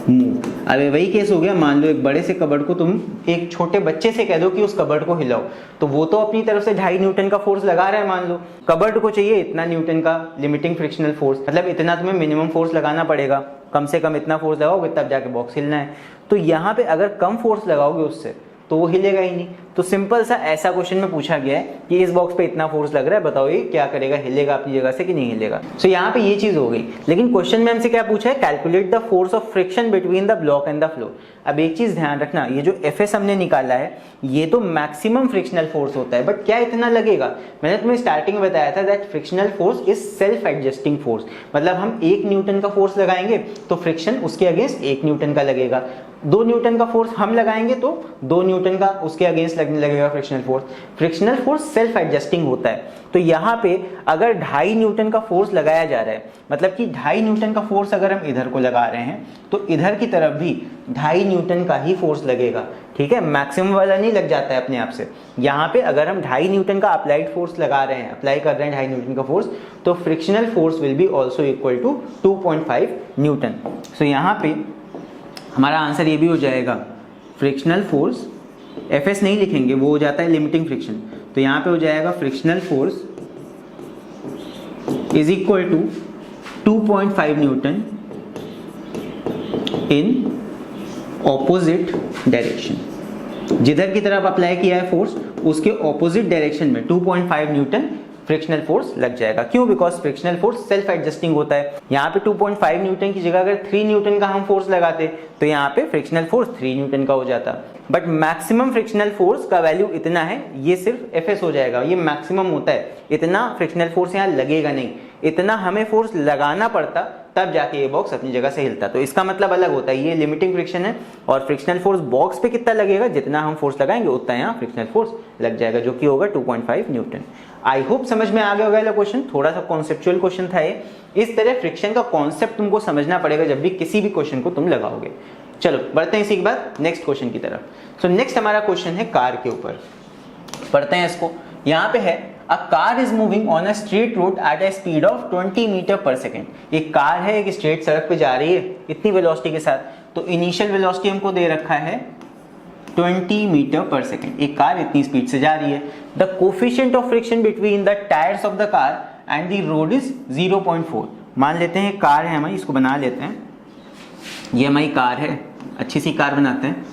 move. अब वही केस हो गया, मान लो एक बड़े से कबर्ड को तुम एक छोटे बच्चे से कह दो कि उस कबर्ड को हिलाओ, तो वो तो अपनी तरफ से 2.5 न्यूटन का फोर्स लगा रहा है। मान लो कबर्ड को चाहिए इतना न्यूटन का लिमिटिंग फ्रिक्शनल फोर्स, मतलब इतना तुम्हें मिनिमम फोर्स लगाना पड़ेगा, कम से कम इतना फोर्स लगाओगे तब जाके बॉक्स हिलना है। तो यहाँ पे अगर कम फोर्स लगाओगे उससे तो वो हिलेगा ही नहीं। तो सिंपल सा ऐसा क्वेश्चन में पूछा गया है कि इस बॉक्स पे इतना फोर्स लग रहा है, बताओ ये क्या करेगा, हिलेगा अपनी जगह से कि नहीं हिलेगा। सो यहाँ पे ये चीज हो गई। लेकिन क्वेश्चन में हमसे क्या पूछा है, calculate the force of friction between the block and the floor. अब एक चीज ध्यान रखना, ये जो Fs हमने निकाला है ये तो मैक्सिमम फ्रिक्शनल फोर्स होता है, बट क्या इतना लगेगा? मैंने तुम्हें स्टार्टिंग में बताया था that frictional force is self adjusting force, मतलब हम 1 न्यूटन का फोर्स लगाएंगे तो फ्रिक्शन उसके अगेंस्ट 1 न्यूटन का लगेगा, 2 न्यूटन का फोर्स हम लगाएंगे तो 2 न्यूटन का उसके अगेंस्ट लगने लगेगा frictional force. Frictional force self adjusting होता है। तो यहाँ पे अगर 2.5 न्यूटन का फोर्स लगाया जा रहा है, मतलब कि 2.5 न्यूटन का फोर्स अगर हम इधर को लगा रहे हैं तो इधर की तरफ भी 2.5 न्यूटन का ही फोर्स लगेगा, ठीक है, मैक्सिमम वाला नहीं लग जाता है अपने आप से। यहाँ पे अगर हम 2.5 न्यूटन का अप्लाइड फोर्स लगा रहे हैं, अप्लाई कर रहे हैं 2.5 न्यूटन का फोर्स, तो frictional force will be also equal to 2.5 newton. So यहाँ पे हमारा आंसर ये भी हो जाएगा, फ्रिक्शनल फोर्स Fs नहीं लिखेंगे, वो हो जाता है लिमिटिंग फ्रिक्शन। तो यहाँ पे हो जाएगा frictional force is equal to 2.5 newton in opposite direction. जिधर की तरफ अप्लाई किया है फोर्स उसके ऑपोजिट डायरेक्शन में 2.5 न्यूटन फ्रिक्शनल फोर्स लग जाएगा। क्यों? Because frictional force self adjusting होता है। यहाँ पे 2.5 न्यूटन की जगह अगर 3 न्यूटन का हम फोर्स लगाते तो यहाँ पे फ्रिक्शनल फोर्स 3 न्यूटन का हो जाता, बट मैक्सिमम फ्रिक्शनल फोर्स का वैल्यू इतना है, ये सिर्फ Fs हो जाएगा, ये मैक्सिमम होता है, इतना फ्रिक्शनल फोर्स यहाँ लगेगा नहीं, इतना हमें फोर्स लगाना पड़ता तब जाके ये बॉक्स अपनी जगह से हिलता। तो इसका मतलब अलग होता है, ये लिमिटिंग फ्रिक्शन है और फ्रिक्शनल फोर्स बॉक्स पे कितना लगेगा, जितना हम फोर्स लगाएंगे उतना यहाँ फ्रिक्शनल फोर्स लग जाएगा, जो कि होगा 2.5 न्यूटन। आई होप समझ में आ गया होगा क्वेश्चन, थोड़ा सा कॉन्सेप्चुअल क्वेश्चन था ये। इस तरह फ्रिक्शन का कॉन्सेप्ट तुमको समझना पड़ेगा जब भी किसी भी क्वेश्चन को तुम लगाओगे। चलो बढ़ते हैं इसी के बाद नेक्स्ट क्वेश्चन की तरफ। सो नेक्स्ट हमारा क्वेश्चन है कार के ऊपर, पढ़ते हैं इसको। यहाँ पे है a car is moving on a straight road at a speed of 20 metre per second. एक कार है, एक स्ट्रेट सड़क पे जा रही है इतनी वेलोसिटी के साथ, तो इनिशियल वेलोसिटी हमको दे रखा है 20 मीटर पर सेकेंड। एक कार इतनी स्पीड से जा रही है। The coefficient of friction between the tyres of the car and the road is 0.4। मान लेते हैं कार है हमारी, इसको बना लेते हैं, ये हमारी कार है, अच्छी सी कार बनाते हैं,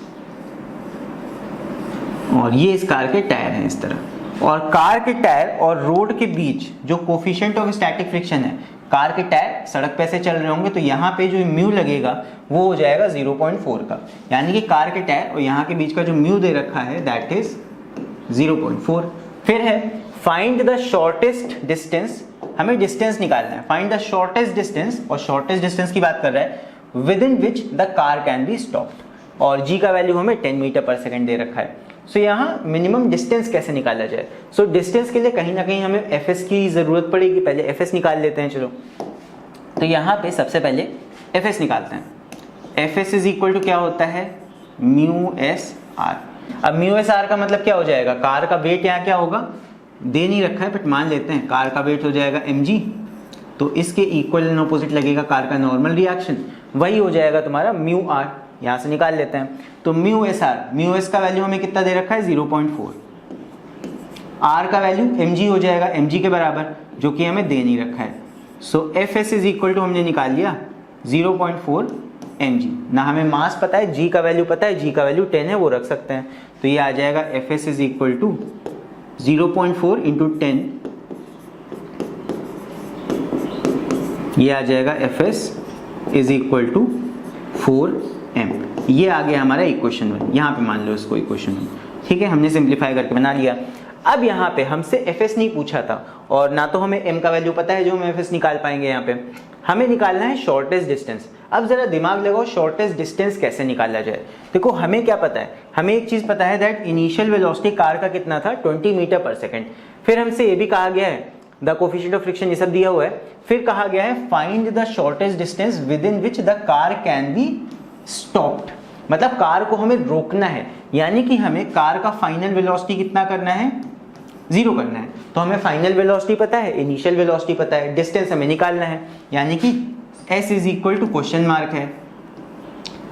और ये इस कार के टायर हैं इस तरह, और कार के टायर और रोड के बीच जो कोफिशिएंट ऑफ स्टैटिक फ्रिक्शन है, कार के टायर सड़क पे से चल रहे होंगे तो यहाँ पे जो म्यू लगेगा वो हो जाएगा 0.4 का, यानी कि कार के टायर और यहाँ के बीच का जो म्यू दे रखा है दैट इज 0.4। फिर है फाइंड द शॉर्टेस्ट डिस्टेंस, हमें डिस्टेंस निकालना है, फाइंड द शॉर्टेस्ट डिस्टेंस, और शॉर्टेस्ट डिस्टेंस की बात कर रहा है with in which the car can be stopped, और जी का वैल्यू हमें 10 मीटर पर सेकेंड दे रखा है। सो यहाँ मिनिमम डिस्टेंस कैसे निकाला जाए? सो डिस्टेंस के लिए कहीं ना कहीं हमें Fs की जरूरत पड़ेगी, पहले Fs निकाल लेते हैं। चलो तो यहाँ पे सबसे पहले Fs निकालते हैं। Fs इज इक्वल टू क्या होता है, म्यू एस आर। अब म्यू एस आर का मतलब क्या हो जाएगा, कार का वेट यहाँ क्या होगा, दे नहीं रखा है बट मान लेते हैं, कार का वेट हो जाएगा mg, तो इसके इक्वल एंड ऑपोजिट लगेगा कार का नॉर्मल रिएक्शन, वही हो जाएगा तुम्हारा म्यू आर। यहां से निकाल लेते हैं, तो mu S R, mu S का वैल्यू हमें कितना दे रखा है 0.4, आर का वैल्यू mg हो जाएगा mg के बराबर, जो कि हमें दे नहीं रखा है। सो Fs इज इक्वल टू हमने निकाल लिया 0.4 mg, ना हमें मास पता है, g का वैल्यू पता है, g का वैल्यू 10 है, वो रख सकते हैं, तो ये आ जाएगा Fs is equal to 0.4 into 10, ये आ जाएगा Fs is equal to 4m। ये आ गया हमारा इक्वेशन 1, यहाँ पे मान लो इसको इक्वेशन 1, ठीक है, हमने सिंप्लीफाई करके बना लिया। अब यहाँ पे हमसे Fs नहीं पूछा था और ना तो हमें m का वैल्यू पता है जो हम Fs निकाल पाएंगे। यहाँ पे हमें निकालना है शॉर्टेस्ट डिस्टेंस। अब जरा दिमाग लगाओ शॉर्टेस्ट डिस्टेंस कैसे निकाला जाए। देखो हमें क्या पता है, हमें एक चीज पता है दैट इनिशियल वेलोसिटी कार का कितना था 20 मीटर पर सेकेंड। फिर हमसे ये भी कहा गया है द कोफिशिएंट ऑफ फ्रिक्शन, ये सब दिया हुआ है। फिर कहा गया है find the shortest distance with in which the car can be stopped, मतलब कार को हमें रोकना है, यानी कि हमें कार का फाइनल वेलोसिटी कितना करना है, 0 करना है। तो हमें फाइनल वेलोसिटी पता है, इनिशियल वेलोसिटी पता है, डिस्टेंस हमें निकालना है, यानी कि s is equal to question mark है।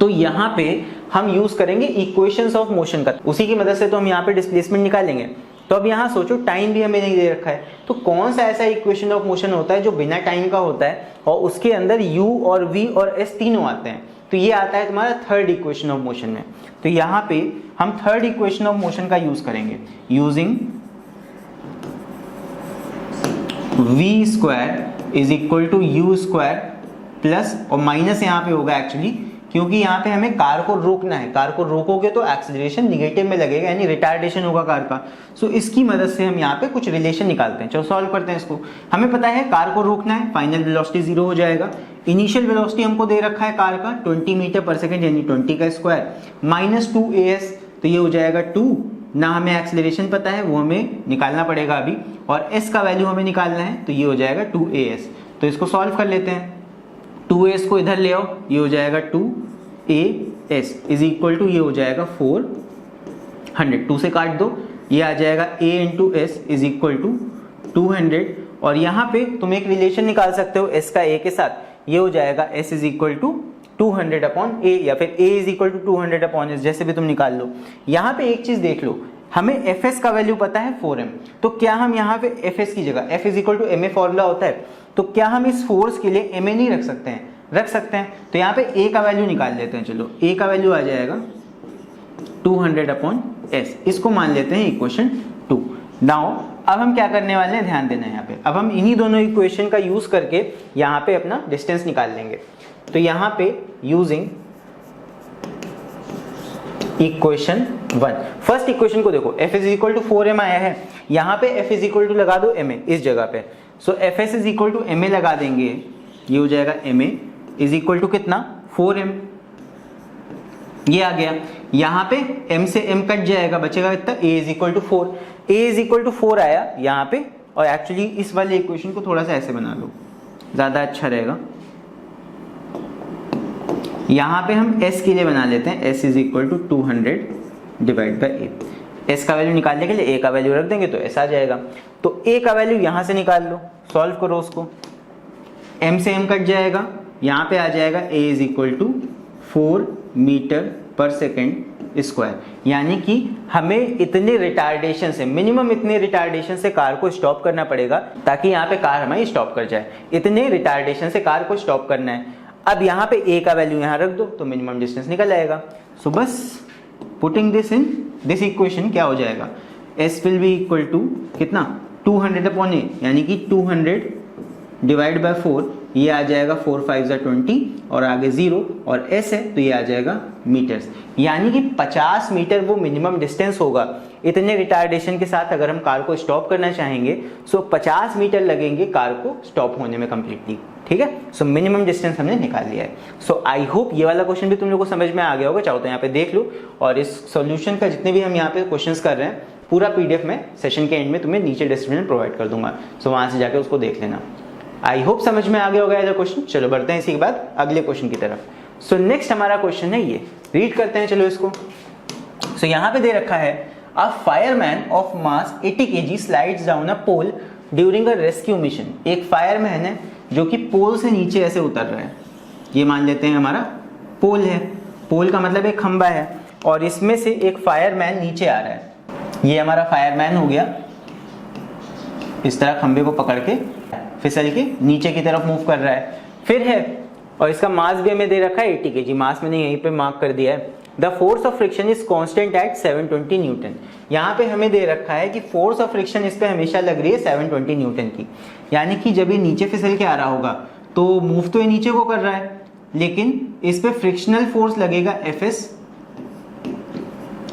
तो यहाँ पे हम यूज करेंगे इक्वेशंस ऑफ मोशन का, उसी की मदद से तो हम यहाँ पे डिस्प्लेसमेंट निकालेंगे। तो अब यहाँ सोचो टाइम भी हमें नहीं दे रखा है, तो कौन सा ऐसा इक्वेशन ऑफ मोशन होता है जो बिना टाइम का होता है और उसके अंदर u और v और s तीनों आते हैं। तो ये आता है तुम्हारा थर्ड इक्वेशन ऑफ मोशन में। तो यहाँ पे हम थर्ड इक्वेशन ऑफ मोशन का यूज करेंगे using v square is equal to u square plus और माइनस यहाँ पे होगा एक्चुअली, क्योंकि यहाँ पे हमें कार को रोकना है। कार को रोकोगे तो एक्सीलरेशन निगेटिव में लगेगा, यानी रिटार्डेशन होगा कार का। सो इसकी मदद से हम यहाँ पे कुछ रिलेशन निकालते हैं। चलो सॉल्व करते हैं इसको। हमें पता है कार को रोकना है, फाइनल वेलोसिटी 0 हो जाएगा। इनिशियल वेलोसिटी हमको दे रखा है कार का 20 मीटर पर सेकेंड, यानी 20 का स्क्वायर माइनस 2as, तो ये हो जाएगा 2 ना। हमें एक्सीलरेशन पता है, वो हमें निकालना पड़ेगा अभी, और s का वैल्यू हमें निकालना है, तो ये हो जाएगा 2as। तो इसको सॉल्व कर लेते हैं। 2as को इधर ले आओ, ये हो जाएगा 2as इज इक्वल टू, ये हो जाएगा 400, 2 से काट दो, ये आ जाएगा a into S is equal to 200। और यहाँ पे तुम एक रिलेशन निकाल सकते हो s का a के साथ, ये हो जाएगा s is equal to 200 upon a, या फिर a is equal to 200 upon s, जैसे भी तुम निकाल लो। यहाँ पे एक चीज देख लो, हमें fs का वैल्यू पता है 4m, तो क्या हम यहाँ पे fs की जगह, f is equal to ma formula होता है, तो क्या हम इस फोर्स के लिए ma नहीं रख सकते हैं? रख सकते हैं। तो यहाँ पे a का वैल्यू निकाल लेते हैं। चलो a का वैल्यू आ जाएगा 200 अपॉन s, इसको मान लेते हैं इक्वेशन 2। नाउ अब हम क्या करने वाले हैं, ध्यान देना है यहाँ पे। अब हम इन्हीं दोनों इक्वेशन का यूज करके यहाँ पे अपना डिस्टेंस निकाल लेंगे। तो यहाँ पे यूजिंग इक्वेशन 1, फर्स्ट इक्वेशन को देखो, f is equal to 4m आया है, यहाँ पे f इज इक्वल टू लगा दो ma इस जगह पे। So fs is equal to ma लगा देंगे, ये हो जाएगा ma इज इक्वल टू कितना 4m, ये आ गया। यहाँ पे m से m कट जाएगा, बचेगा कितना, a is equal to 4, a is equal to 4 आया यहाँ पे। और एक्चुअली इस वाले इक्वेशन को थोड़ा सा ऐसे बना लो, ज्यादा अच्छा रहेगा। यहाँ पे हम s के लिए बना लेते हैं, s is equal to 200 divide by a। s का वैल्यू निकालने के लिए a का वैल्यू रख देंगे तो s आ जाएगा। तो a का वैल्यू यहाँ से निकाल लो, सॉल्व करो उसको, m से m कट जाएगा, यहाँ पे आ जाएगा a is equal to 4 metre per second square, यानी कि हमें इतने रिटार्डेशन से, मिनिमम इतने रिटार्डेशन से कार को स्टॉप करना पड़ेगा ताकि यहाँ पे कार हमारी स्टॉप कर जाए। इतने रिटार्डेशन से कार को स्टॉप करना है। अब यहाँ पे a का वैल्यू यहाँ रख दो तो मिनिमम डिस्टेंस निकल आएगा। सो बस putting this in this equation क्या हो जाएगा, s will be equal to कितना 200 अपॉन a, यानी कि 200 डिवाइड बाय 4, ये आ जाएगा 4 5 20 और आगे 0 और s है तो ये आ जाएगा मीटर्स, यानी कि 50 मीटर वो मिनिमम डिस्टेंस होगा। इतने रिटार्डेशन के साथ अगर हम कार को स्टॉप करना चाहेंगे सो 50 मीटर लगेंगे कार को स्टॉप होने में कंप्लीटली। ठीक है, सो मिनिमम डिस्टेंस हमने निकाल लिया है। सो आई होप ये वाला क्वेश्चन भी तुम लोग को समझ में आ गया होगा। चाहो तो यहाँ पे देख लो, और इस सॉल्यूशन का जितने भी हम यहाँ पे क्वेश्चंस कर रहे हैं पूरा पीडीएफ में सेशन के एंड में तुम्हें नीचे डिस्क्रिप्शन प्रोवाइड कर दूंगा, सो वहां से जाके उसको देख लेना। आई होप समझ में आ गया होगा ये क्वेश्चन। चलो बढ़ते हैं इसी के बाद अगले क्वेश्चन की तरफ। सो नेक्स्ट हमारा क्वेश्चन है ये, रीड करते हैं चलो इसको। सो यहाँ पे दे रखा है a fireman of mass 80 kg slides down a pole during a rescue mission. एक फायरमैन है जो कि पोल से नीचे ऐसे उतर रहा है, ये मान लेते हैं हमारा पोल है, पोल का मतलब एक खंबा है, और इसमें से एक फायरमैन नीचे आ रहा है। ये हमारा फायरमैन हो गया, इस तरह खंबे को पकड़ के फिसल के नीचे की तरफ मूव कर रहा है। फिर है, और इसका मास भी हमें दे रखा है 80 kg, मास मैंने यहीं पे मार्क कर दिया है। The force of friction is constant eight 720 Newton. यहाँ पे हमें दे रखा है कि फोर्स ऑफ फ्रिक्शन इस पे हमेशा लग रही है 720 न्यूटन की, यानी कि जब ये नीचे फिसल के आ रहा होगा तो मूव तो ये नीचे को कर रहा है, लेकिन इस पे फ्रिक्शनल फोर्स लगेगा Fs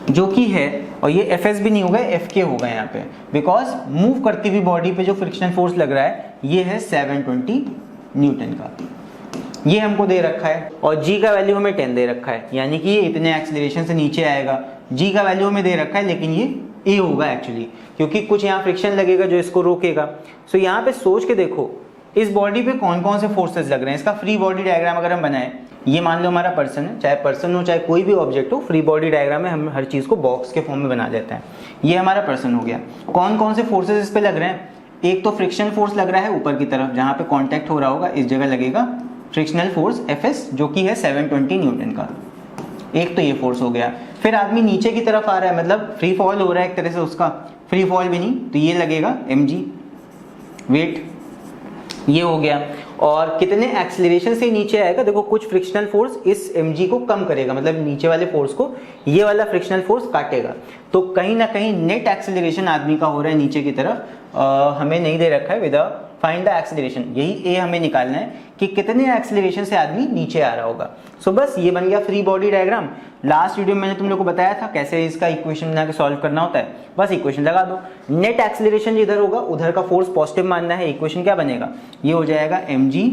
जो कि है, और ये Fs भी नहीं होगा, Fk होगा यहाँ पे, बिकॉज मूव करती हुई बॉडी पे जो फ्रिक्शनल फोर्स लग रहा है ये है 720 न्यूटन का। ये हमको दे रखा है और g का वैल्यू हमें 10 दे रखा है, यानी कि ये इतने एक्सीलरेशन से नीचे आएगा। g का वैल्यू हमें दे रखा है लेकिन ये a होगा एक्चुअली, क्योंकि कुछ यहाँ फ्रिक्शन लगेगा जो इसको रोकेगा। सो यहाँ पे सोच के देखो इस बॉडी पे कौन कौन से फोर्सेस लग रहे हैं। इसका फ्री बॉडी डायग्राम अगर हम बनाएं, ये मान लो हमारा पर्सन है, चाहे पर्सन हो चाहे कोई भी ऑब्जेक्ट हो, फ्री बॉडी डायग्राम में हम हर चीज को बॉक्स के फॉर्म में बना देते हैं। ये हमारा पर्सन हो गया। कौन कौन से फोर्सेस इस पे लग रहे हैं, एक तो फ्रिक्शन फोर्स लग रहा है ऊपर की तरफ, जहां पे कांटेक्ट हो रहा होगा इस जगह लगेगा फ्रिक्शनल फोर्स Fs, जो कि है 720 न्यूटन का। एक तो ये फोर्स हो गया। फिर आदमी नीचे की तरफ आ रहा है, मतलब फ्री फॉल हो रहा है एक तरह से, उसका फ्री फॉल भी नहीं, तो ये लगेगा mg वेट, ये हो गया। और कितने एक्सीलरेशन से नीचे आएगा, देखो कुछ फ्रिक्शनल फोर्स इस mg को कम करेगा, मतलब नीचे वाले फोर्स को ये वाला फ्रिक्शनल फोर्स काटेगा। तो कहीं ना कहीं नेट एक्सीलरेशन आदमी का हो रहा है नीचे की तरफ, हमें नहीं दे रखा है विद फाइंड द एक्सीलरेशन, यही a हमें निकालना है कि कितने एक्सीलरेशन से आदमी नीचे आ रहा होगा। सो बस ये बन गया free body diagram. Last video में मैंने तुम लोग को बताया था कैसे इसका इक्वेशन बना के सॉल्व करना होता है, बस इक्वेशन लगा दो। नेट एक्सीलरेशन इधर होगा, उधर का फोर्स पॉजिटिव मानना है, इक्वेशन क्या बनेगा, ये हो जाएगा mg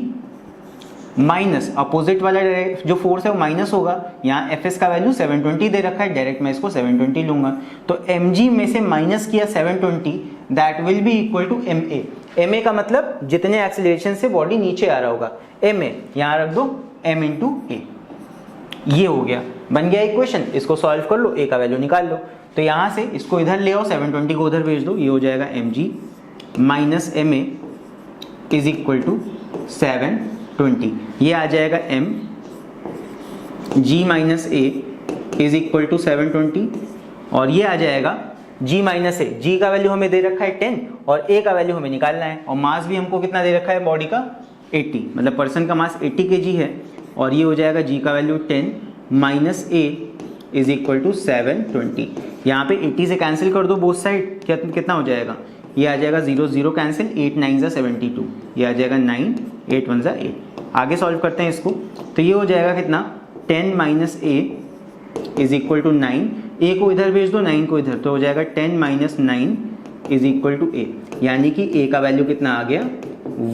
माइनस अपोजिट वाला जो फोर्स है वो माइनस होगा, यहाँ Fs का वैल्यू 720 दे रखा है, डायरेक्ट मैं इसको 720 लूंगा, तो mg में से माइनस किया 720, that will be equal to ma। ma का मतलब जितने एक्सीलरेशन से बॉडी नीचे आ रहा होगा, ma यहाँ रख दो m इंटू a। ये हो गया, बन गया इक्वेशन। इसको सॉल्व कर लो, a का वैल्यू निकाल लो। तो यहाँ से इसको इधर ले आओ, 720 को उधर भेज दो, ये हो जाएगा mg minus ma is equal to 720। ये आ जाएगा m g minus a is equal to 720, और ये आ जाएगा g माइनस a। g का वैल्यू हमें दे रखा है 10 और a का वैल्यू हमें निकालना है, और मास भी हमको कितना दे रखा है बॉडी का 80, मतलब पर्सन का मास 80 kg है, और ये हो जाएगा g का value 10 minus a is equal to 720। यहाँ पे 80 से कैंसिल कर दो बोथ साइड, कितना हो जाएगा, ये आ जाएगा 0 0 कैंसिल, 8 9 ज़ा 72, ये आ जाएगा 9 8 1 ज़ा 8। आगे सॉल्व करते हैं इसको, तो ये हो जाएगा कितना 10 minus a is equal to 9, a को इधर भेज दो 9 को इधर, तो हो जाएगा 10 minus 9 is equal to a, यानी कि a का वैल्यू कितना आ गया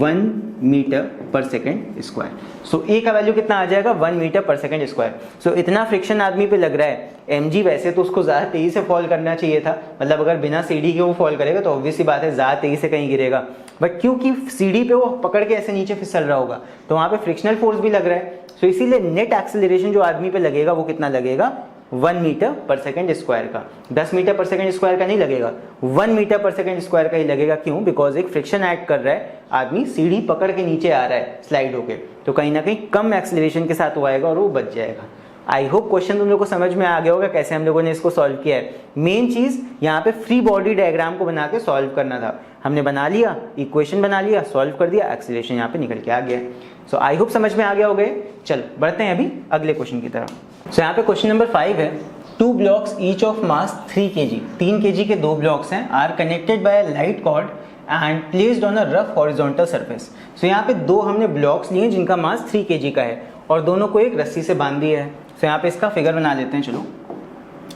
1 metre per second square. So a का वैल्यू कितना आ जाएगा 1 मीटर पर सेकेंड स्क्वायर। सो इतना फ्रिक्शन आदमी पे लग रहा है, mg वैसे तो उसको ज़्यादा तेज़ी से फॉल करना चाहिए था, मतलब अगर बिना सीढ़ी के वो फॉल करेगा तो ऑब्वियस सी बात है ज़्यादा तेज़ी से कहीं गिरेगा, बट क्योंकि सीढ़ी पे वो पकड़ के ऐसे नीचे फिसल रहा होगा तो वहाँ पे फ्रिक्शनल फोर्स भी लग रहा है। सो इसीलिए नेट एक्सीलरेशन जो आदमी पे लगेगा वो कितना लगेगा 1 मीटर पर सेकेंड स्क्वायर का, 10 मीटर पर सेकेंड स्क्वायर का नहीं लगेगा, 1 मीटर पर सेकेंड स्क्वायर का ही लगेगा। क्यों, बिकॉज एक फ्रिक्शन ऐड कर रहा है, आदमी सीढ़ी पकड़ के नीचे आ रहा है स्लाइड होके, तो कहीं ना कहीं कम एक्सीलरेशन के साथ वो आएगा और वो बच जाएगा। आई होप क्वेश्चन तुम लोग को समझ में आ गया होगा कैसे हम लोगों ने इसको सॉल्व किया है। मेन चीज यहाँ पे फ्री बॉडी डायग्राम को बना के सॉल्व करना था, हमने बना लिया, इक्वेशन बना लिया, सॉल्व कर दिया, एक्सीलरेशन यहाँ पे निकल के आ गया। सो आई होप समझ में आ गया होगा। चलो बढ़ते हैं अभी अगले क्वेश्चन की तरफ। सो यहाँ पे क्वेश्चन नंबर 5 है, 2 blocks each of mass 3 kg, 3 kg के 2 ब्लॉक्स हैं, are connected by light cord and placed on a rough horizontal surface. So यहाँ पे दो हमने ब्लॉक्स लिए जिनका मास 3 kg का है और दोनों को एक रस्सी से बांध दिया है। सो यहाँ पे इसका फिगर बना लेते हैं, चलो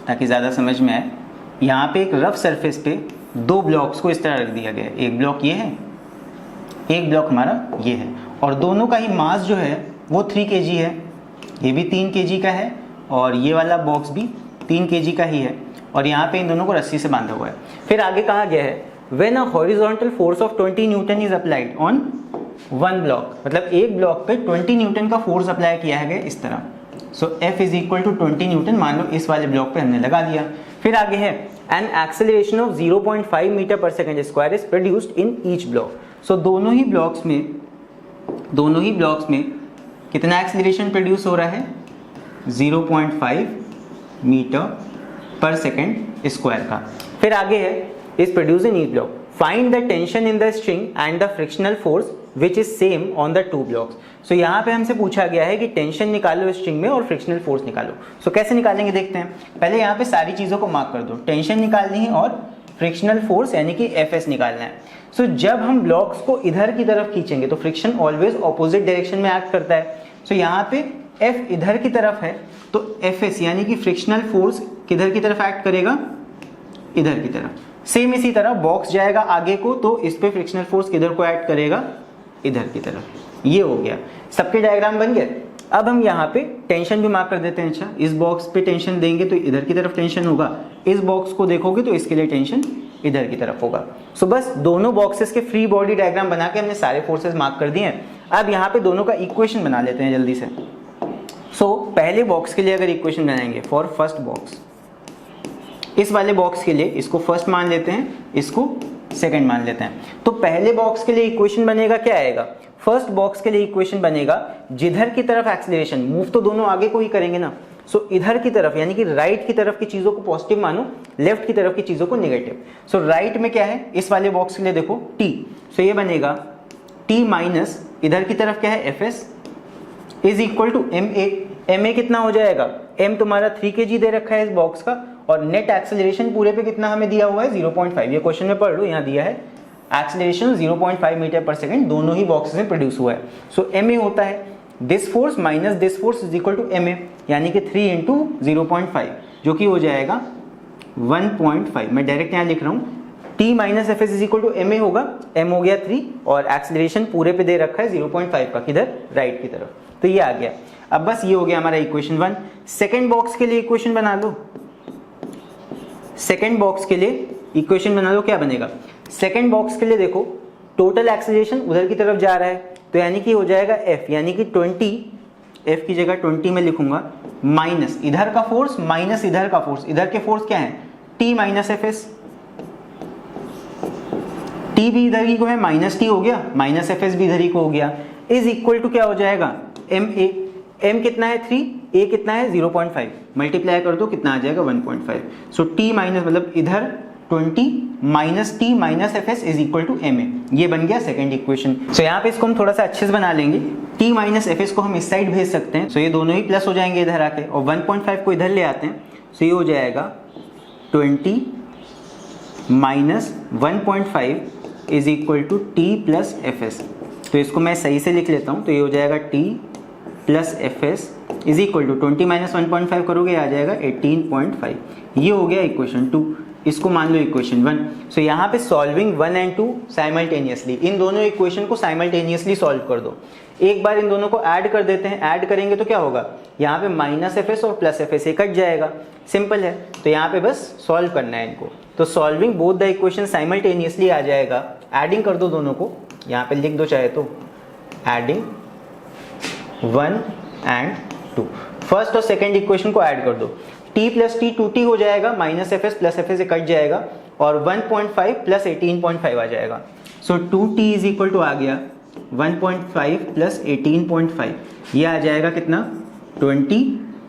ताकि ज़्यादा समझ में आए। यहाँ पे एक रफ सरफेस पे 2 ब्लॉक्स को इस तरह रख दिया गया है, एक ब्लॉक ये है, एक ब्लॉक हमारा ये है, और दोनों का ही मास जो है वो 3 kg है, ये भी 3 kg का है और ये वाला बॉक्स भी 3 kg का ही है, और यहाँ पे इन दोनों को रस्सी से बांधा हुआ है। फिर आगे कहा गया है when a horizontal force of 20 Newton is applied on 1 block, मतलब एक ब्लॉक पे 20 न्यूटन का फोर्स अप्लाई किया है इस तरह। So F is equal to 20 newton मान लो इस वाले ब्लॉक पे हमने लगा दिया। फिर आगे है an acceleration of 0.5 metre per second square is produced in each block. So दोनों ही ब्लॉक्स में कितना एक्सेलरेशन प्रोड्यूस हो रहा है 0.5 मीटर पर सेकेंड स्क्वायर का। फिर आगे है is produce in each block, find the tension in the string and the frictional force which is same on the 2 blocks. So यहाँ पे हमसे पूछा गया है कि टेंशन निकालो स्ट्रिंग में और फ्रिक्शनल फोर्स निकालो। सो कैसे निकालेंगे देखते हैं। पहले यहाँ पे सारी चीज़ों को मार्क कर दो, टेंशन निकालनी है और फ्रिक्शनल फोर्स यानी कि Fs निकालना है। सो जब हम ब्लॉक्स को इधर की तरफ खींचेंगे तो फ्रिक्शन ऑलवेज ऑपोजिट डायरेक्शन में एक्ट करता है। सो यहाँ पे F इधर की तरफ है तो Fs यानी कि फ्रिक्शनल फोर्स किधर की तरफ एक्ट करेगा, इधर की तरफ। सेम इसी तरह बॉक्स जाएगा आगे को तो इस पे फ्रिक्शनल फोर्स किधर को एक्ट करेगा, इधर की तरफ। ये हो गया, सबके डायग्राम बन गए। अब हम यहाँ पे टेंशन भी मार्क कर देते हैं। अच्छा, इस बॉक्स पे टेंशन देंगे तो इधर की तरफ टेंशन होगा, इस बॉक्स को देखोगे तो इसके लिए टेंशन इधर की तरफ होगा। सो बस दोनों बॉक्सेस के फ्री बॉडी डायग्राम बना के हमने सारे फोर्सेस मार्क कर दिए हैं। अब यहाँ पे दोनों का इक्वेशन बना लेते हैं जल्दी से। सो पहले बॉक्स के लिए अगर इक्वेशन बनाएंगे फॉर फर्स्ट बॉक्स, इस वाले बॉक्स के लिए इसको फर्स्ट मान लेते हैं, इसको सेकंड मान लेते हैं। तो पहले बॉक्स के लिए इक्वेशन बनेगा, क्या आएगा, फर्स्ट बॉक्स के लिए इक्वेशन बनेगा जिधर की तरफ एक्सीलरेशन, मूव तो दोनों आगे को ही करेंगे ना, सो इधर की तरफ यानी कि राइट की तरफ की चीजों को पॉजिटिव मानो, लेफ्ट की तरफ की चीजों को नेगेटिव। सो राइट में क्या है, इस वाले बॉक्स के लिए देखो टी, सो ये बनेगा टी माइनस इधर की तरफ क्या है F S is equal to M A. M A कितना हो जाएगा, एम तुम्हारा 3 kg दे रखा है इस बॉक्स का, और नेट एक्सेलरेशन पूरे पे कितना हमें दिया हुआ है 0.5, ये क्वेश्चन में पढ़ लो, यहाँ दिया है एक्सेलरेशन 0.5 मीटर पर सेकंड दोनों ही बॉक्सेस में प्रोड्यूस हुआ है। सो एम ए होता है this force minus this force is equal to M A, यानी कि 3 इंटू 0.5 जो कि हो जाएगा 1.5। मैं डायरेक्ट यहाँ लिख रहा हूँ, T minus F S is equal to M A होगा, एम हो गया 3 और एक्सेलरेशन पूरे पे दे रखा है 0.5 का, किधर, राइट की तरफ, तो ये आ गया। अब बस ये हो गया हमारा इक्वेशन 1। सेकेंड बॉक्स के लिए इक्वेशन बना लो, सेकेंड बॉक्स के लिए इक्वेशन बना लो, क्या बनेगा, सेकेंड बॉक्स के लिए देखो टोटल एक्सेलरेशन उधर की तरफ जा रहा है, तो यानी कि हो जाएगा F, यानी कि 20, F की जगह 20 में लिखूंगा, माइनस इधर का फोर्स माइनस इधर का फोर्स, इधर के फोर्स क्या है T minus F S, T भी इधर ही को है माइनस T हो गया, माइनस एफ एस भी इधर ही को हो गया, इज इक्वल टू क्या हो जाएगा एम ए। एम कितना है 3, ए कितना है 0.5, मल्टीप्लाई कर दो कितना आ जाएगा 1.5। सो टी माइनस मतलब इधर 20 minus T minus F S is equal to M A, ये बन गया सेकंड इक्वेशन। सो यहाँ पे इसको हम थोड़ा सा अच्छे से बना लेंगे, टी माइनस एफ एस को हम इस साइड भेज सकते हैं, सो ये दोनों ही प्लस हो जाएंगे इधर आके, और 1.5 को इधर ले आते हैं, सो ये हो जाएगा 20 minus 1.5 is equal to T plus F S. तो इसको मैं सही से लिख लेता हूँ, तो ये हो जाएगा T plus F S is equal to 20 minus 1.5 करोगे आ जाएगा 18.5। ये हो गया इक्वेशन 2, इसको मान लो इक्वेशन 1। सो यहाँ पे सॉल्विंग 1 एंड 2 साइमल्टेनियसली, इन दोनों इक्वेशन को साइमल्टेनियसली सॉल्व कर दो। एक बार इन दोनों को ऐड कर देते हैं, ऐड करेंगे तो क्या होगा, यहाँ पे माइनस एफ एस और प्लस एफ एस कट जाएगा, सिंपल है। तो यहाँ पे बस सॉल्व करना है इनको, तो solving both the equation simultaneously आ जाएगा, एडिंग कर दो दोनों को, यहाँ पे लिख दो चाहे तो, एडिंग 1 एंड 2, फर्स्ट और सेकंड इक्वेशन को ऐड कर दो, t प्लस टी 2t हो जाएगा, minus F S plus F S cut जाएगा, और 1.5 प्लस 18.5 आ जाएगा। सो 2t इज इक्वल टू आ गया 1.5 प्लस 18.5, ये आ जाएगा कितना 20,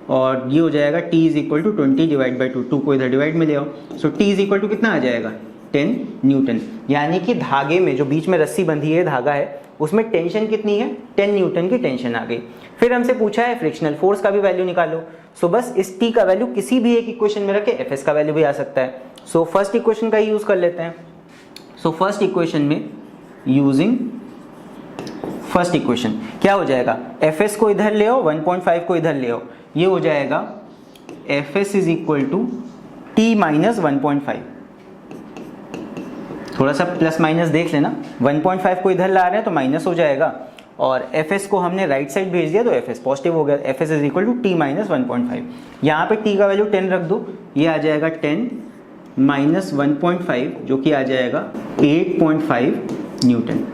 और ये हो जाएगा t is equal to 20 divide by 2, 2 को इधर डिवाइड में ले आओ, so t is equal to कितना आ जाएगा 10 न्यूटन, यानी कि धागे में जो बीच में रस्सी बंधी है धागा है उसमें टेंशन कितनी है 10 न्यूटन की टेंशन आ गई। फिर हमसे पूछा है फ्रिक्शनल फोर्स का भी वैल्यू निकालो, सो बस इस T का वैल्यू किसी भी एक इक्वेशन में रखे Fs का वैल्यू भी आ सकता है। सो फर्स्ट इक्वेशन का ही यूज कर लेते हैं। सो फर्स्ट इक्वेशन में यूजिंग फर्स्ट इक्वेशन क्या हो जाएगा, Fs को इधर ले आओ 1.5 को इधर ले आओ, ये हो जाएगा Fs is equal to T minus 1.5, थोड़ा सा प्लस माइनस देख लेना, 1.5 को इधर ला रहे हैं तो माइनस हो जाएगा, और Fs को हमने राइट साइड भेज दिया तो Fs पॉजिटिव हो गया, Fs is equal to T minus 1.5। यहाँ पे T का वैल्यू 10 रख दो, ये आ जाएगा 10 माइनस 1.5 जो कि आ जाएगा 8.5 न्यूटन।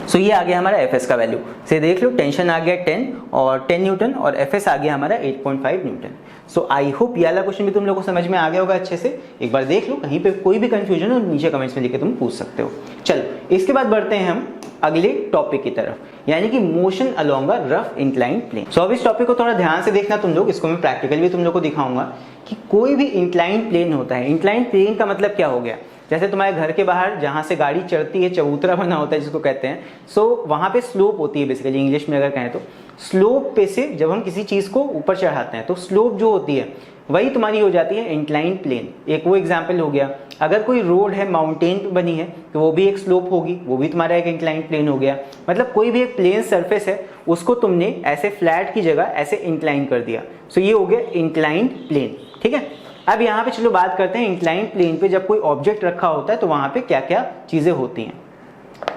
सो ये आ गया हमारा Fs का वैल्यू, से देख लो टेंशन आ गया 10 और 10 न्यूटन, और Fs आ गया हमारा 8.5 न्यूटन। सो आई होप ये वाला क्वेश्चन भी तुम लोगों को समझ में आ गया होगा अच्छे से। एक बार देख लो, कहीं पे कोई भी कंफ्यूजन हो नीचे कमेंट्स में लिख के तुम पूछ सकते हो। चलो इसके बाद बढ़ते हैं हम अगले टॉपिक की तरफ, यानी कि motion along a rough inclined plane. So अब इस टॉपिक को थोड़ा ध्यान से देखना तुम लोग, इसको मैं प्रैक्टिकल भी तुम लोग को दिखाऊंगा कि कोई भी इंक्लाइंड प्लेन होता है। इंक्लाइंड प्लेन का मतलब क्या हो गया, जैसे तुम्हारे घर के बाहर जहां से गाड़ी चढ़ती है चबूतरा बना होता है जिसको कहते हैं, सो वहां पे स्लोप होती है, बेसिकली इंग्लिश में अगर कहें तो स्लोप पे से जब हम किसी चीज को ऊपर चढ़ाते हैं तो स्लोप जो होती है वही तुम्हारी हो जाती है इंक्लाइंड प्लेन। एक वो एग्जाम्पल हो गया। अगर कोई रोड है माउंटेन पे बनी है तो वो भी एक स्लोप होगी, वो भी तुम्हारा एक इंक्लाइंड प्लेन हो गया। मतलब कोई भी एक प्लेन सरफेस है उसको तुमने ऐसे फ्लैट की जगह ऐसे इंक्लाइन कर दिया, सो ये हो गया इंक्लाइंड प्लेन। ठीक है, अब यहाँ पे चलो बात करते हैं इंक्लाइंड प्लेन पे जब कोई ऑब्जेक्ट रखा होता है तो वहां पे क्या क्या चीजें होती हैं।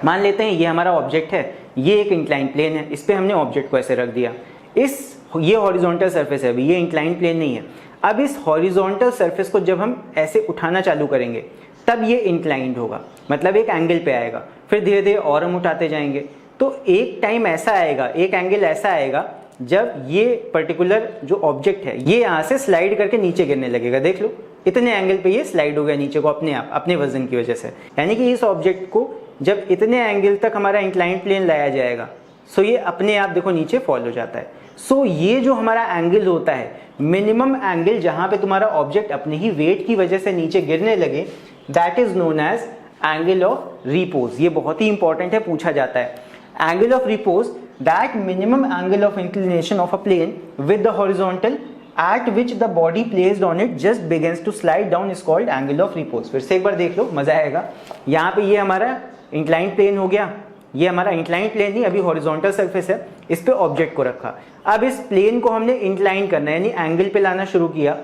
मान लेते हैं ये हमारा ऑब्जेक्ट है, ये एक इंक्लाइन प्लेन है, इस पे हमने ऑब्जेक्ट को ऐसे रख दिया, ये हॉरिजॉन्टल सरफेस है, अभी ये इंक्लाइन प्लेन नहीं है। अब इस हॉरिजॉन्टल सरफेस को जब हम ऐसे उठाना चालू करेंगे तब ये इंक्लाइंड होगा, मतलब एक एंगल पे आएगा, फिर धीरे धीरे और हम उठाते जाएंगे। तो एक टाइम ऐसा आएगा, एक एंगल ऐसा आएगा जब ये पर्टिकुलर जो ऑब्जेक्ट है ये यहाँ से स्लाइड करके नीचे गिरने लगेगा। देख लो इतने एंगल पे ये स्लाइड हो गया नीचे को अपने आप, अपने वजन की वजह से। यानी कि इस ऑब्जेक्ट को जब इतने एंगल तक हमारा इंक्लाइन प्लेन लाया जाएगा सो ये अपने आप देखो नीचे फॉल हो जाता है। सो ये जो हमारा एंगल होता है, मिनिमम एंगल जहां पे तुम्हारा ऑब्जेक्ट अपने ही वेट की वजह से नीचे गिरने लगे, that is known as angle of repose. ये बहुत ही इंपॉर्टेंट है, पूछा जाता है। Angle of repose, that minimum angle of inclination of a plane with the horizontal at which the body placed on it just begins to slide down is called angle of repose। फिर से एक बार देख लो, मजा आएगा। यहाँ पे ये हमारा इंक्लाइन प्लेन हो गया, ये हमारा इंक्लाइन प्लेन नहीं, अभी हॉरिजॉन्टल सरफेस है, इस पे ऑब्जेक्ट को रखा। अब इस प्लेन को हमने इंक्लाइन करना है, यानी एंगल पे लाना शुरू किया।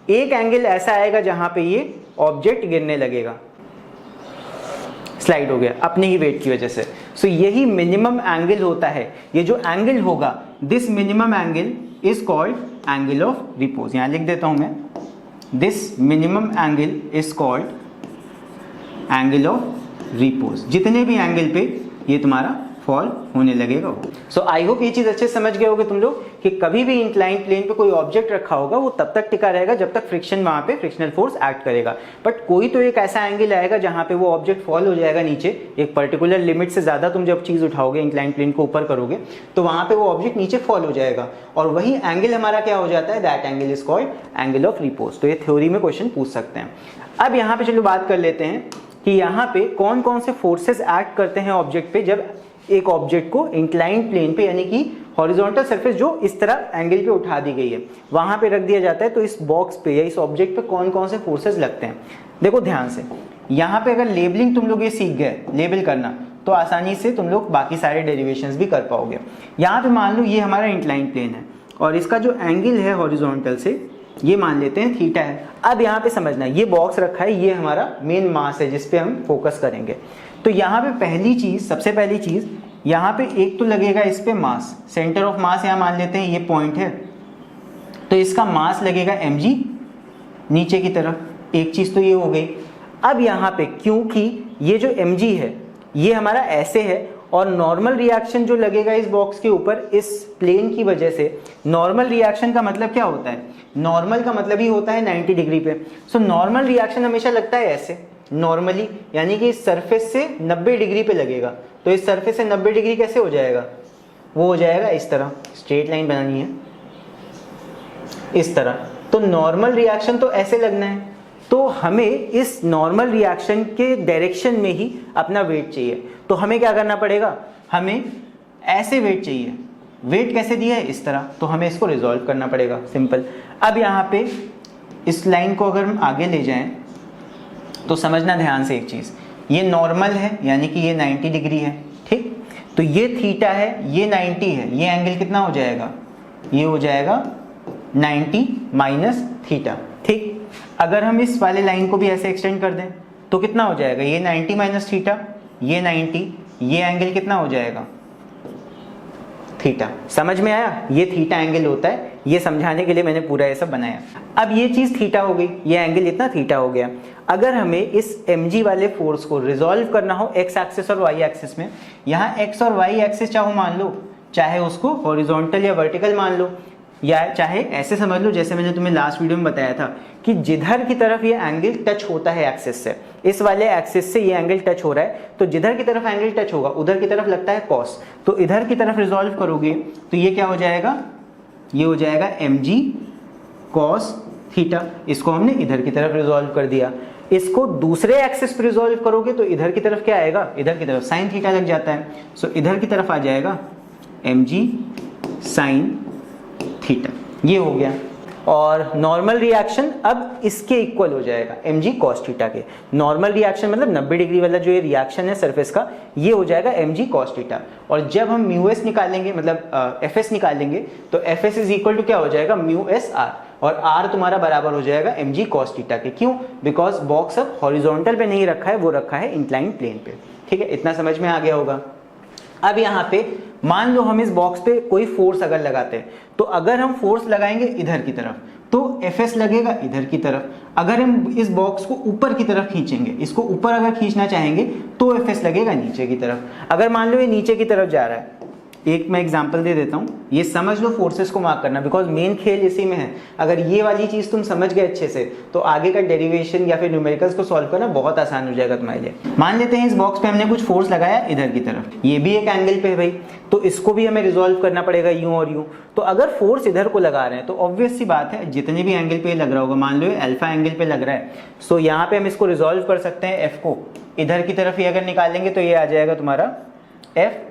एक एंगल ऐसा आएगा जहां पे ये ऑब्जेक्ट गिरने लगेगा, स्लाइड हो गया अपने ही वेट की वजह से। सो यही मिनिमम एंगल होता है। ये जो एंगल होगा, this minimum angle is called angle of repose. यहां लिख देता हूं मैं, this minimum angle is called angle of repose. जितने भी एंगल पे ये तुम्हारा फॉल होने लगेगा वो। सो आई होप ये चीज अच्छे से समझ गए होगे तुम लोग कि कभी भी इंक्लाइन प्लेन पे कोई ऑब्जेक्ट रखा होगा वो तब तक टिका रहेगा जब तक फ्रिक्शन वहां पे फ्रिक्शनल फोर्स एक्ट करेगा। बट कोई तो एक ऐसा एंगल आएगा जहां पे वो ऑब्जेक्ट फॉल हो जाएगा नीचे, एक पर्टिकुलर लिमिट से ज्यादा तुम जब चीज उठाओगे, इंक्लाइन प्लेन को ऊपर करोगे तो वहां पे वो ऑब्जेक्ट नीचे फॉल हो जाएगा, और वही एंगल हमारा क्या हो जाता है, that angle is called angle of repose. तो ये थ्योरी में क्वेश्चन पूछ सकते हैं। अब यहाँ पे चलो बात कर लेते हैं कि यहाँ पे कौन कौन से फोर्सेस एक्ट करते हैं ऑब्जेक्ट पे जब एक ऑब्जेक्ट को इंक्लाइंड प्लेन पे, यानी कि हॉरिजॉन्टल सरफेस जो इस तरह एंगल पे उठा दी गई है वहां पे रख दिया जाता है। तो इस बॉक्स पे या इस ऑब्जेक्ट पे कौन कौन से फोर्सेस लगते हैं, देखो ध्यान से। यहाँ पे अगर लेबलिंग तुम लोग ये सीख गए लेबल करना, तो आसानी से तुम लोग बाकी सारे डेरिवेशंस भी कर पाओगे। यहाँ पे मान लो ये हमारा इंक्लाइंड प्लेन है और इसका जो एंगल है हॉरिजॉन्टल से ये मान लेते हैं थीटा है। अब यहाँ पे समझना, ये बॉक्स रखा है, ये हमारा मेन मास है जिसपे हम फोकस करेंगे। तो यहाँ पे पहली चीज, सबसे पहली चीज, यहाँ पे एक तो लगेगा इस पे मास, सेंटर ऑफ मास यहाँ मान लेते हैं ये पॉइंट है, तो इसका मास लगेगा mg नीचे की तरफ। एक चीज तो ये हो गई। अब यहाँ पे क्योंकि ये जो mg है ये हमारा ऐसे है और नॉर्मल रिएक्शन जो लगेगा इस बॉक्स के ऊपर इस प्लेन की वजह से, नॉर्मल रिएक्शन का मतलब क्या होता है, नॉर्मल का मतलब ही होता है 90 डिग्री पे। सो नॉर्मल रिएक्शन हमेशा लगता है ऐसे नॉर्मली, यानी कि इस सरफेस से 90 डिग्री पे लगेगा। तो इस सरफेस से 90 डिग्री कैसे हो जाएगा, वो हो जाएगा इस तरह, स्ट्रेट लाइन बनानी है इस तरह। तो नॉर्मल रिएक्शन तो ऐसे लगना है, तो हमें इस नॉर्मल रिएक्शन के डायरेक्शन में ही अपना वेट चाहिए। तो हमें क्या करना पड़ेगा, हमें ऐसे वेट चाहिए। वेट कैसे दिया है, इस तरह, तो हमें इसको रिजॉल्व करना पड़ेगा, सिंपल। अब यहाँ पे इस लाइन को अगर हम आगे ले जाएं तो समझना ध्यान से एक चीज, ये नॉर्मल है यानी कि ये 90 डिग्री है, ठीक। तो ये थीटा है, ये 90 है, ये एंगल कितना हो जाएगा, ये हो जाएगा 90 माइनस थीटा, ठीक। अगर हम इस वाले लाइन को भी ऐसे एक्सटेंड कर दें तो कितना हो जाएगा, ये 90 माइनस थीटा, ये 90, ये एंगल कितना हो जाएगा, थीटा। समझ में आया, ये थीटा एंगल होता है, ये समझाने के लिए मैंने पूरा ये सब बनाया। अब ये चीज थीटा हो गई, ये एंगल इतना थीटा हो गया। अगर हमें इस mg वाले फोर्स को रिजॉल्व करना हो x एक्सिस और y एक्सिस में, यहाँ x और y एक्सिस चाहो मान लो, चाहे उसको हॉरिजॉन्टल या वर्टिकल मान लो, या चाहे ऐसे समझ लो जैसे मैंने तुम्हें लास्ट वीडियो में बताया था कि जिधर की तरफ ये एंगल टच होता है एक्सिस से, इस वाले एक्सिस से ये एंगल टच हो रहा है, तो जिधर की तरफ एंगल टच होगा उधर की तरफ लगता है कॉस। तो इधर की तरफ रिजॉल्व करोगे तो ये क्या हो जाएगा, ये हो जाएगा mg cos थीटा। इसको हमने इधर की तरफ रिजॉल्व कर दिया। इसको दूसरे एक्सिस पर रिजॉल्व करोगे तो इधर की तरफ क्या आएगा, इधर की तरफ साइन थीटा लग जाता है। सो इधर की तरफ आ जाएगा mg साइन थीटा, ये हो गया। और नॉर्मल रिएक्शन अब इसके इक्वल हो जाएगा mg cos थीटा के। नॉर्मल रिएक्शन मतलब 90 डिग्री वाला जो ये रिएक्शन है सरफेस का, ये हो जाएगा mg cos थीटा। और जब हम μs निकालेंगे मतलब fs निकालेंगे तो fs इज इक्वल टू क्या हो जाएगा, μs r, और r तुम्हारा बराबर हो जाएगा mg cos थीटा के। क्यों, बिकॉज बॉक्स अब हॉरिजॉन्टल पे नहीं रखा है, वो रखा है इंक्लाइंड प्लेन पे। ठीक है, इतना समझ में आ गया होगा। अब यहाँ पे मान लो हम इस बॉक्स पे कोई फोर्स अगर लगाते हैं, तो अगर हम फोर्स लगाएंगे इधर की तरफ तो Fs लगेगा इधर की तरफ। अगर हम इस बॉक्स को ऊपर की तरफ खींचेंगे, इसको ऊपर अगर खींचना चाहेंगे तो Fs लगेगा नीचे की तरफ। अगर मान लो ये नीचे की तरफ जा रहा है, एक मैं एग्जांपल दे देता हूँ, ये समझ लो फोर्सेस को मार्क करना, बिकॉज मेन खेल इसी में है। अगर ये वाली चीज तुम समझ गए अच्छे से तो आगे का डेरिवेशन या फिर न्यूमेरिकल्स को सॉल्व करना बहुत आसान हो जाएगा तुम्हारे लिए। मान लेते हैं इस बॉक्स पे हमने कुछ फोर्स लगाया इधर की तरफ, ये भी एक एंगल पे है भाई, तो इसको भी हमें रिजॉल्व करना पड़ेगा यूं और यूं। तो अगर फोर्स इधर को लगा रहे हैं तो ऑब्वियस सी बात है जितने भी एंगल पे लग रहा होगा, मान लो अल्फा एंगल पे लग रहा है, सो यहाँ पे हम इसको रिजॉल्व कर सकते हैं। एफ को इधर की तरफ ही अगर निकालेंगे तो ये आ जाएगा तुम्हारा एफ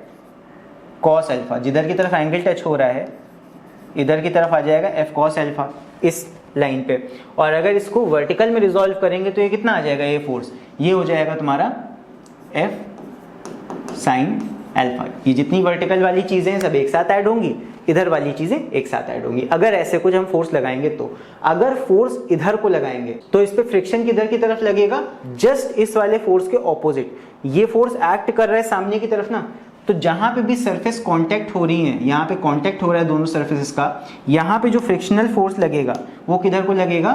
कॉस अल्फा, जिधर की तरफ एंगल टच हो रहा है इधर की तरफ आ जाएगा एफ कॉस अल्फा इस लाइन पे। और अगर इसको वर्टिकल में रिजॉल्व करेंगे तो ये कितना आ जाएगा, ये फोर्स ये हो जाएगा तुम्हारा एफ साइन अल्फा। ये जितनी वर्टिकल वाली चीजें हैं सब एक साथ ऐड होंगी, इधर वाली चीजें एक साथ ऐड होंगी। अगर ऐसे कुछ हम फोर्स लगाएंगे तो अगर फोर्स इधर को लगाएंगे तो इस पे फ्रिक्शन किधर की तरफ लगेगा, जस्ट इस वाले फोर्स के ऑपोजिट। ये फोर्स एक्ट कर रहा है सामने की तरफ ना, तो जहां पे भी सरफेस कांटेक्ट हो रही है, यहाँ पे कांटेक्ट हो रहा है दोनों सरफेसेस का, यहाँ पे जो फ्रिक्शनल फोर्स लगेगा वो किधर को लगेगा,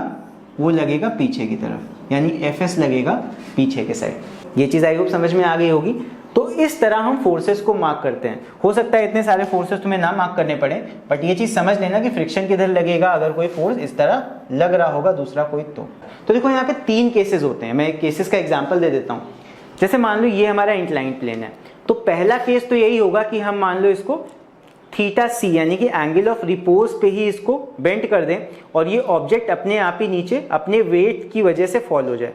वो लगेगा पीछे की तरफ, यानी Fs लगेगा पीछे के साइड। ये चीज आई होप समझ में आ गई होगी। तो इस तरह हम फोर्सेस को मार्क करते हैं। हो सकता है इतने सारे फोर्सेस तुम्हें ना मार्क करने पड़े, बट ये चीज समझ लेना कि फ्रिक्शन किधर लगेगा अगर कोई फोर्स इस तरह लग रहा होगा दूसरा कोई। तो देखो यहाँ पे 3 केसेस होते हैं, मैं एक केसेस का एग्जाम्पल दे देता हूँ। जैसे मान लो ये हमारा इंक्लाइंड प्लेन है, तो पहला केस तो यही होगा कि हम मान लो इसको थीटा सी यानी कि एंगल ऑफ रिपोज पे ही इसको बेंड कर दें और ये ऑब्जेक्ट अपने आप ही नीचे अपने वेट की वजह से फॉल हो जाए।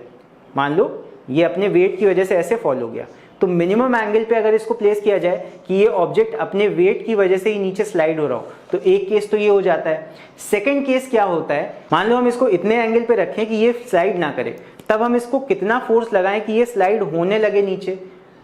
मान लो ये अपने वेट की वजह से ऐसे फॉल हो गया, तो मिनिमम एंगल पे अगर इसको प्लेस किया जाए कि ये ऑब्जेक्ट अपने वेट की वजह से ही नीचे स्लाइड हो रहा हो, तो एक केस तो ये हो जाता है। सेकंड केस क्या होता है, मान लो हम इसको इतने एंगल पे रखें कि ये स्लाइड ना करे, तब हम इसको कितना फोर्स लगाएं कि ये स्लाइड होने लगे नीचे,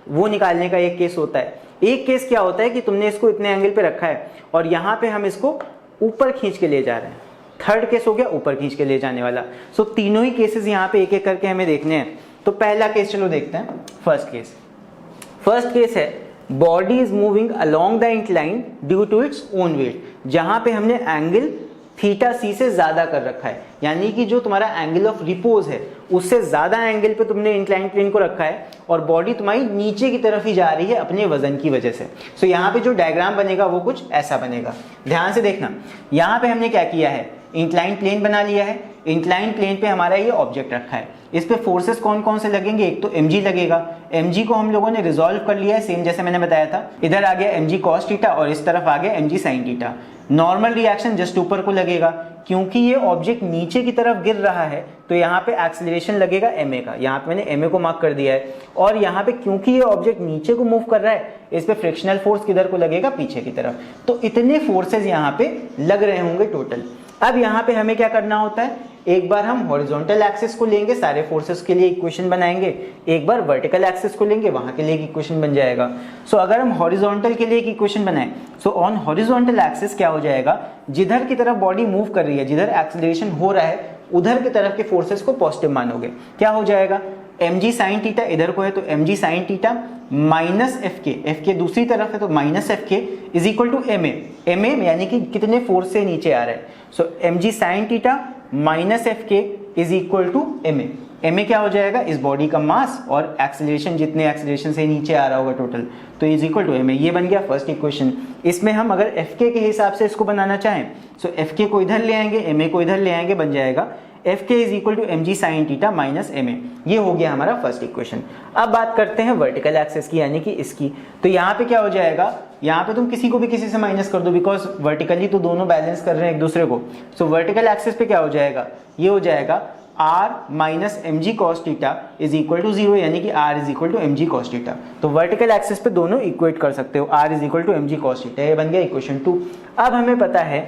वो निकालने का एक केस होता है। एक केस क्या होता है कि तुमने इसको इतने एंगल पे रखा है और यहाँ पे हम इसको ऊपर खींच के ले जा रहे हैं। थर्ड केस हो गया ऊपर खींच के ले जाने वाला। सो तीनों ही केसेस यहाँ पे एक एक करके हमें देखने हैं। तो पहला केस चलो देखते हैं, फर्स्ट केस है body is moving along the incline due to its own weight, जहां पे हमने एंगल थीटा सी से ज्यादा कर रखा है, यानी कि जो तुम्हारा एंगल ऑफ रिपोज है उससे ज्यादा एंगल पे तुमने इंक्लाइन प्लेन को रखा है और बॉडी तुम्हारी नीचे की तरफ ही जा रही है अपने वजन की वजह से। सो यहाँ पे जो डायग्राम बनेगा वो कुछ ऐसा बनेगा। ध्यान से देखना, यहाँ पे हमने क्या किया है, इंक्लाइन प्लेन बना लिया है। इंक्लाइन प्लेन पे हमारा ये ऑब्जेक्ट रखा है, इस पे फोर्सेस कौन कौन से लगेंगे, एक तो mg लगेगा। mg को हम लोगों ने रिजॉल्व कर लिया है, सेम जैसे मैंने बताया था। इधर आ गया mg cos थीटा और इस तरफ आ गया mg sin theta. Normal reaction just ऊपर को लगेगा, क्योंकि ये ऑब्जेक्ट नीचे की तरफ गिर रहा है तो यहाँ पे एक्सेलरेशन लगेगा ma का, यहाँ पे मैंने ma को मार्क कर दिया है। और यहाँ पे क्योंकि ये ऑब्जेक्ट नीचे को मूव कर रहा है, इस पे फ्रिक्शनल फोर्स किधर को लगेगा, पीछे की तरफ। तो इतने फोर्सेस यहाँ पे लग रहे होंगे टोटल। अब यहाँ पे हमें क्या करना होता है, एक बार हम हॉरिजॉन्टल एक्सिस को लेंगे, सारे फोर्सेस के लिए इक्वेशन बनाएंगे, एक बार वर्टिकल एक्सिस को लेंगे, वहां के लिए एक इक्वेशन बन जाएगा। सो अगर हम हॉरिजॉन्टल के लिए एक इक्वेशन बनाएं, सो ऑन हॉरिजॉन्टल एक्सिस क्या हो जाएगा, जिधर की तरफ बॉडी मूव कर रही है, जिधर एक्सेलरेशन हो रहा है, उधर की तरफ के फोर्सेस को पॉजिटिव मानोगे। क्या हो जाएगा, mg sin थीटा इधर को है तो mg sin theta minus fk दूसरी तरफ है तो minus fk is equal to ma यानी कि कितने फोर्स से नीचे आ रहा है। So mg sin theta minus fk is equal to ma क्या हो जाएगा, इस बॉडी का मास और एक्सेलरेशन, जितने एक्सेलरेशन से नीचे आ रहा होगा टोटल, तो इज इक्वल टू ma। ये बन गया फर्स्ट इक्वेशन। इसमें हम अगर fk के हिसाब से इसको बनाना चाहें, सो fk को इधर ले आएंगे, ma को इधर ले आएंगे, बन जाएगा fk is equal to mg sin theta minus ma। ये हो गया हमारा फर्स्ट इक्वेशन। अब बात करते हैं वर्टिकल एक्सिस की, यानी कि इसकी। तो यहाँ पे क्या हो जाएगा, यहाँ पे तुम किसी को भी किसी से माइनस कर दो, बिकॉज वर्टिकली तो दोनों बैलेंस कर रहे हैं एक दूसरे को। सो वर्टिकल एक्सिस पे क्या हो जाएगा, ये हो जाएगा r minus mg cos theta is equal to 0, यानी कि r is equal to mg cos theta. तो वर्टिकल एक्सिस पे दोनों इक्वेट कर सकते हो, r is equal to mg cos theta. ये बन गया इक्वेशन 2। अब हमें पता है,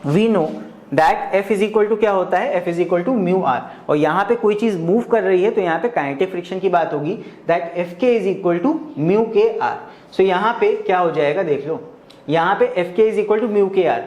we know that F is equal to क्या होता है, F is equal to mu R. और यहाँ पे कोई चीज मूव कर रही है तो यहाँ पे काइनेटिक फ्रिक्शन की बात होगी, that Fk is equal to mu K R. So यहाँ पे क्या हो जाएगा, देख लो, यहाँ पे Fk is equal to mu K R.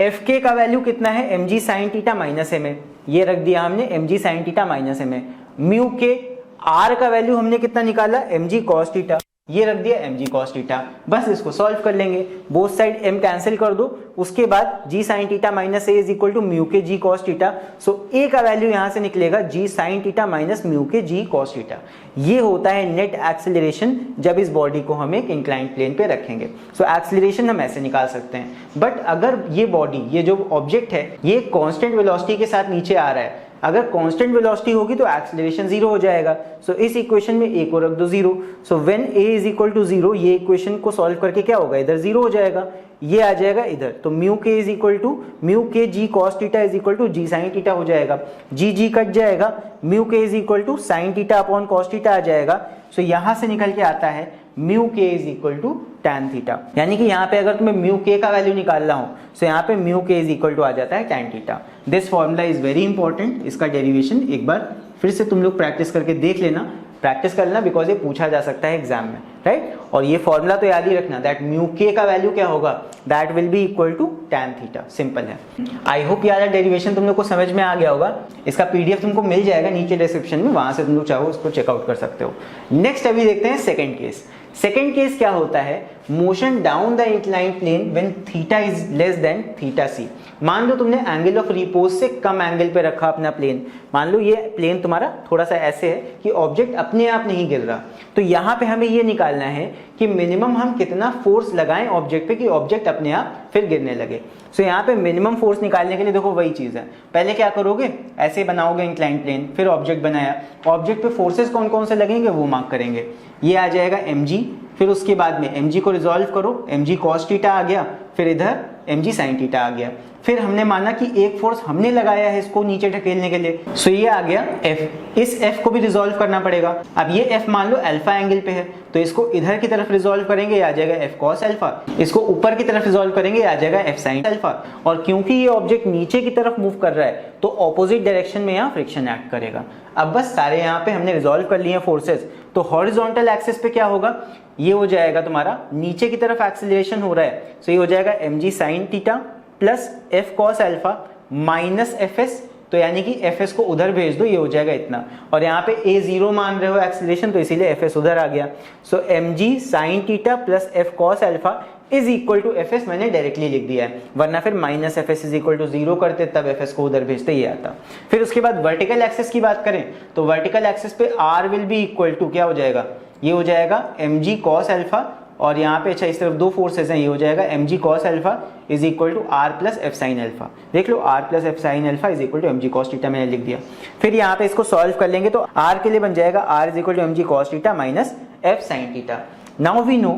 Fk का वैल्यू कितना है, mg sin theta minus ma, ये रख दिया हमने mg sin theta minus ma। Mu K R का वैल्यू हमने कितना निकाला, mg cos थीटा, ये रख दिया mg cos थीटा। बस इसको सॉल्व कर लेंगे, बोथ साइड m कैंसिल कर दो, उसके बाद g sin theta minus a is equal to mu K g cos theta. So a का वैल्यू यहां से निकलेगा g sin theta minus mu K g cos theta. ये होता है नेट एक्सेलरेशन जब इस बॉडी को हम एक इंक्लाइंड प्लेन पे रखेंगे। सो एक्सेलरेशन हम ऐसे निकाल सकते हैं। बट अगर ये बॉडी, ये जो ऑब्जेक्ट है, ये कांस्टेंट वेलोसिटी के साथ नीचे आ रहा है, अगर कांस्टेंट वेलोसिटी होगी तो एक्सेलरेशन 0 हो जाएगा। सो इस इक्वेशन में a को रख दो 0। So when a is equal to 0, ये इक्वेशन को सॉल्व करके क्या होगा, इधर 0 हो जाएगा, ये आ जाएगा इधर। तो म्यू के is equal to mu k g cos theta is equal to g sine theta हो जाएगा। जी कट जाएगा, म्यू के is equal to sine theta upon cos theta आ जाएगा। सो यहां से निकल के आता है म्यू के is equal to tan theta. यानी कि यहाँ पे अगर तुम्हें म्यू के का वैल्यू निकालना हो, सो यहाँ पे म्यू के इज इक्वल टू आ जाता है tan theta. This formula is very important. इसका डेरिवेशन एक बार फिर से तुम लोग प्रैक्टिस करके देख लेना, प्रैक्टिस कर लेना, बिकॉज ये पूछा जा सकता है एग्जाम में, राइट। और ये फॉर्मूला तो याद ही रखना, दैट म्यू के का वैल्यू क्या होगा, that will be equal to tan theta. Simple है। आई होप यार डेरिवेशन तुम लोग को समझ में आ गया होगा। इसका पीडीएफ तुमको मिल जाएगा नीचे डिस्क्रिप्शन में, वहां से तुम लोग चाहो उसको चेकआउट कर सकते हो। नेक्स्ट अभी देखते हैं सेकेंड केस। सेकेंड केस क्या होता है, motion down the inclined plane when theta is less than theta c. मान लो तुमने एंगल ऑफ रिपोज से कम एंगल पे रखा अपना प्लेन, मान लो ये प्लेन तुम्हारा थोड़ा सा ऐसे है कि ऑब्जेक्ट अपने आप नहीं गिर रहा, तो यहाँ पे हमें ये निकालना है कि मिनिमम हम कितना फोर्स लगाएं ऑब्जेक्ट पे कि ऑब्जेक्ट अपने आप फिर गिरने लगे। सो यहाँ पे मिनिमम फोर्स निकालने के लिए देखो वही चीज है, पहले क्या करोगे, ऐसे बनाओगे इंक्लाइंड प्लेन, फिर ऑब्जेक्ट बनाया, ऑब्जेक्ट पे फोर्सेस कौन कौन से लगेंगे वो मार्क करेंगे। ये आ जाएगा mg, फिर उसके बाद में mg को रिजॉल्व करो, mg cos थीटा आ गया, फिर इधर mg sin थीटा आ गया। फिर हमने माना कि एक फोर्स हमने लगाया है इसको नीचे ढकेलने के लिए, सो ये आ गया F। इस F को भी रिजॉल्व करना पड़ेगा। अब ये F मान लो अल्फा एंगल पे है, तो इसको इधर की तरफ रिजॉल्व करेंगे, आ जाएगा F cos अल्फा। इसको ऊपर की तरफ रिजॉल्व करेंगे, आ जाएगा F sin अल्फा। और क्योंकि ये ऑब्जेक्ट नीचे की तरफ मूव कर रहा है, तो ऑपोजिट डायरेक्शन में यहाँ फ्रिक्शन एक्ट करेगा। अब बस सारे यहाँ पे हमने रिजॉल्व कर लिए फोर्सेस, तो हॉरिजॉन्टल एक्सिस पे क्या होगा, ये हो जाएगा तुम्हारा नीचे की तरफ एक्सेलरेशन हो रहा है, सो ये हो जाएगा mg sin theta plus F cos alpha minus Fs, तो यानी कि Fs को उधर भेज दो, ये हो जाएगा इतना। और यहाँ पे a 0 मान रहे हो एक्सेलरेशन, तो इसीलिए Fs उधर आ गया। So mg sin theta plus F cos alpha is equal to Fs मैंने डायरेक्टली लिख दिया है, वरना फिर minus Fs is equal to 0 करते तब Fs को उधर भेजते, ये आता। फिर उसके बाद वर्टिकल एक्सिस की बात करें तो वर्टिकल एक्सिस पे r will be equal to क्या हो जाएगा, ये हो जाएगा mg cos अल्फा, और यहाँ पे अच्छा इस तरफ दो फोर्सेस हैं, ये हो जाएगा mg cos alpha is equal to r plus f sin alpha. देख लो r plus f sin alpha is equal to mg cos theta मैंने लिख दिया। फिर यहाँ पे इसको सॉल्व कर लेंगे तो r के लिए बन जाएगा r is equal to mg cos theta minus f sin theta. Now we know